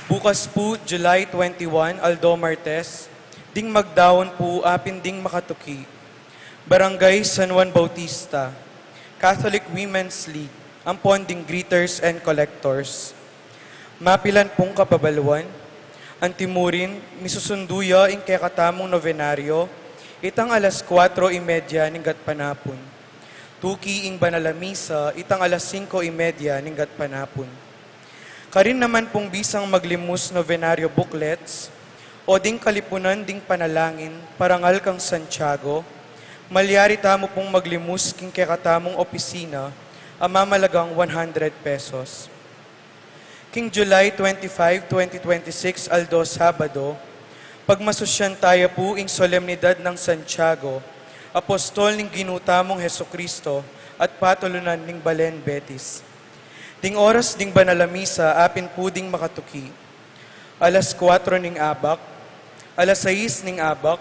Bukas po, July 21, Aldo Martes, ding magdawon po apin ding makatuki. Barangay San Juan Bautista, Catholic Women's League, ang ponding greeters and collectors. Mapilan pong kapabaluan, ang timurin, misusunduya ing kekatamong novenaryo, itang alas 4:30 ning gatpanapon. Tuki ing banalamisa, itang alas 5:30 ning gatpanapon. Karin naman pong bisang maglimus novenaryo booklets, o ding kalipunan ding panalangin, parangal kang Santiago, malyari tamo pong maglimus king kekatamong opisina, ang mamalagang 100 pesos. King July 25, 2026, Aldo Sabado, pagmasusyan tayo po ing solemnidad ng Santiago, apostol ning ginutamong Hesukristo at patulunan ning Balen Betis. Ding oras ding banalamisa, apin po ding makatuki. Alas 4 ning abak, alas 6 ning abak,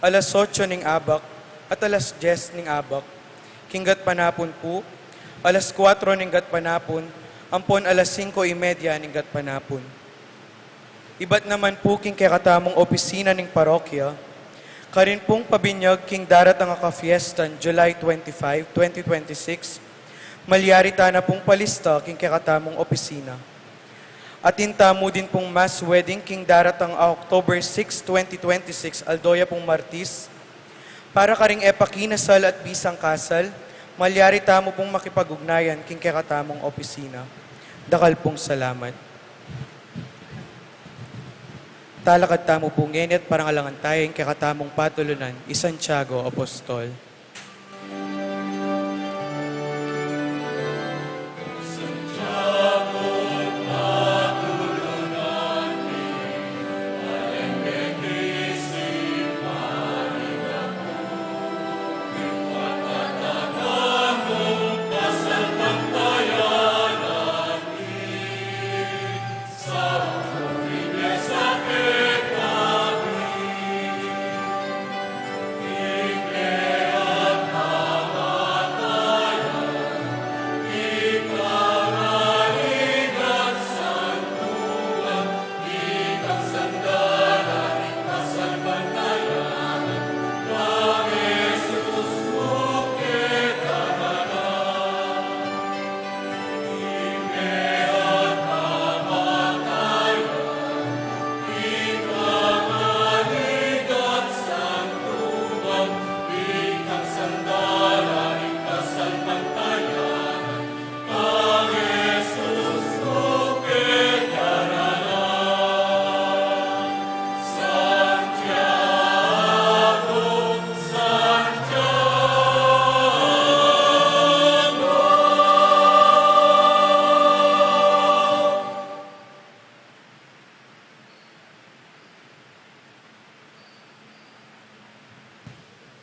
alas 8 ning abak, at alas 10 ning abak. Kinggat panapon po, alas 4 ning gatpanapon, ampon alas 5:30 ning gatpanapon. Iba't naman po king kakatamong opisina ning parokya, karin pong pabinyag king daratang akafiestan July 25, 2026, malyari ta na pong palista king kakatamong opisina. At intamo din pong mass wedding king daratang October 6, 2026, Aldoya pong Martis, para karing epakinasal at bisang kasal, malyari tamo pong makipag-ugnayan king kakatamong opisina. Dakal pong salamat. Talakad tamo pong ngenit parang alangan tayo king kakatamong patulunan, i Santiago Apostol.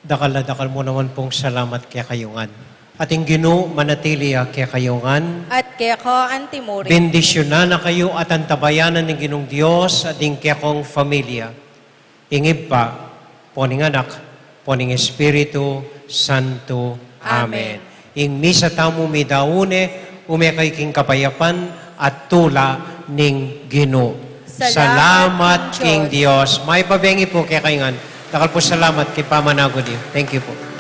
Dakal mo naman pong salamat kaya kayungan. Ating Ginoo manatili kaya kayungan. At kaya ko antimuri. Bendisyonan na kayo at antabayanan ng Ginong Diyos at ng kaya kong familia. Ingib pa, poning anak, poning Espiritu Santo. Amen. Ing misa tamo mi daune, umekay king kapayapan at tula ning Ginoo. Salamat King King Diyos. May pabengi po kaya kayungan. Dakal po salamat kay Pamanagod. Thank you po.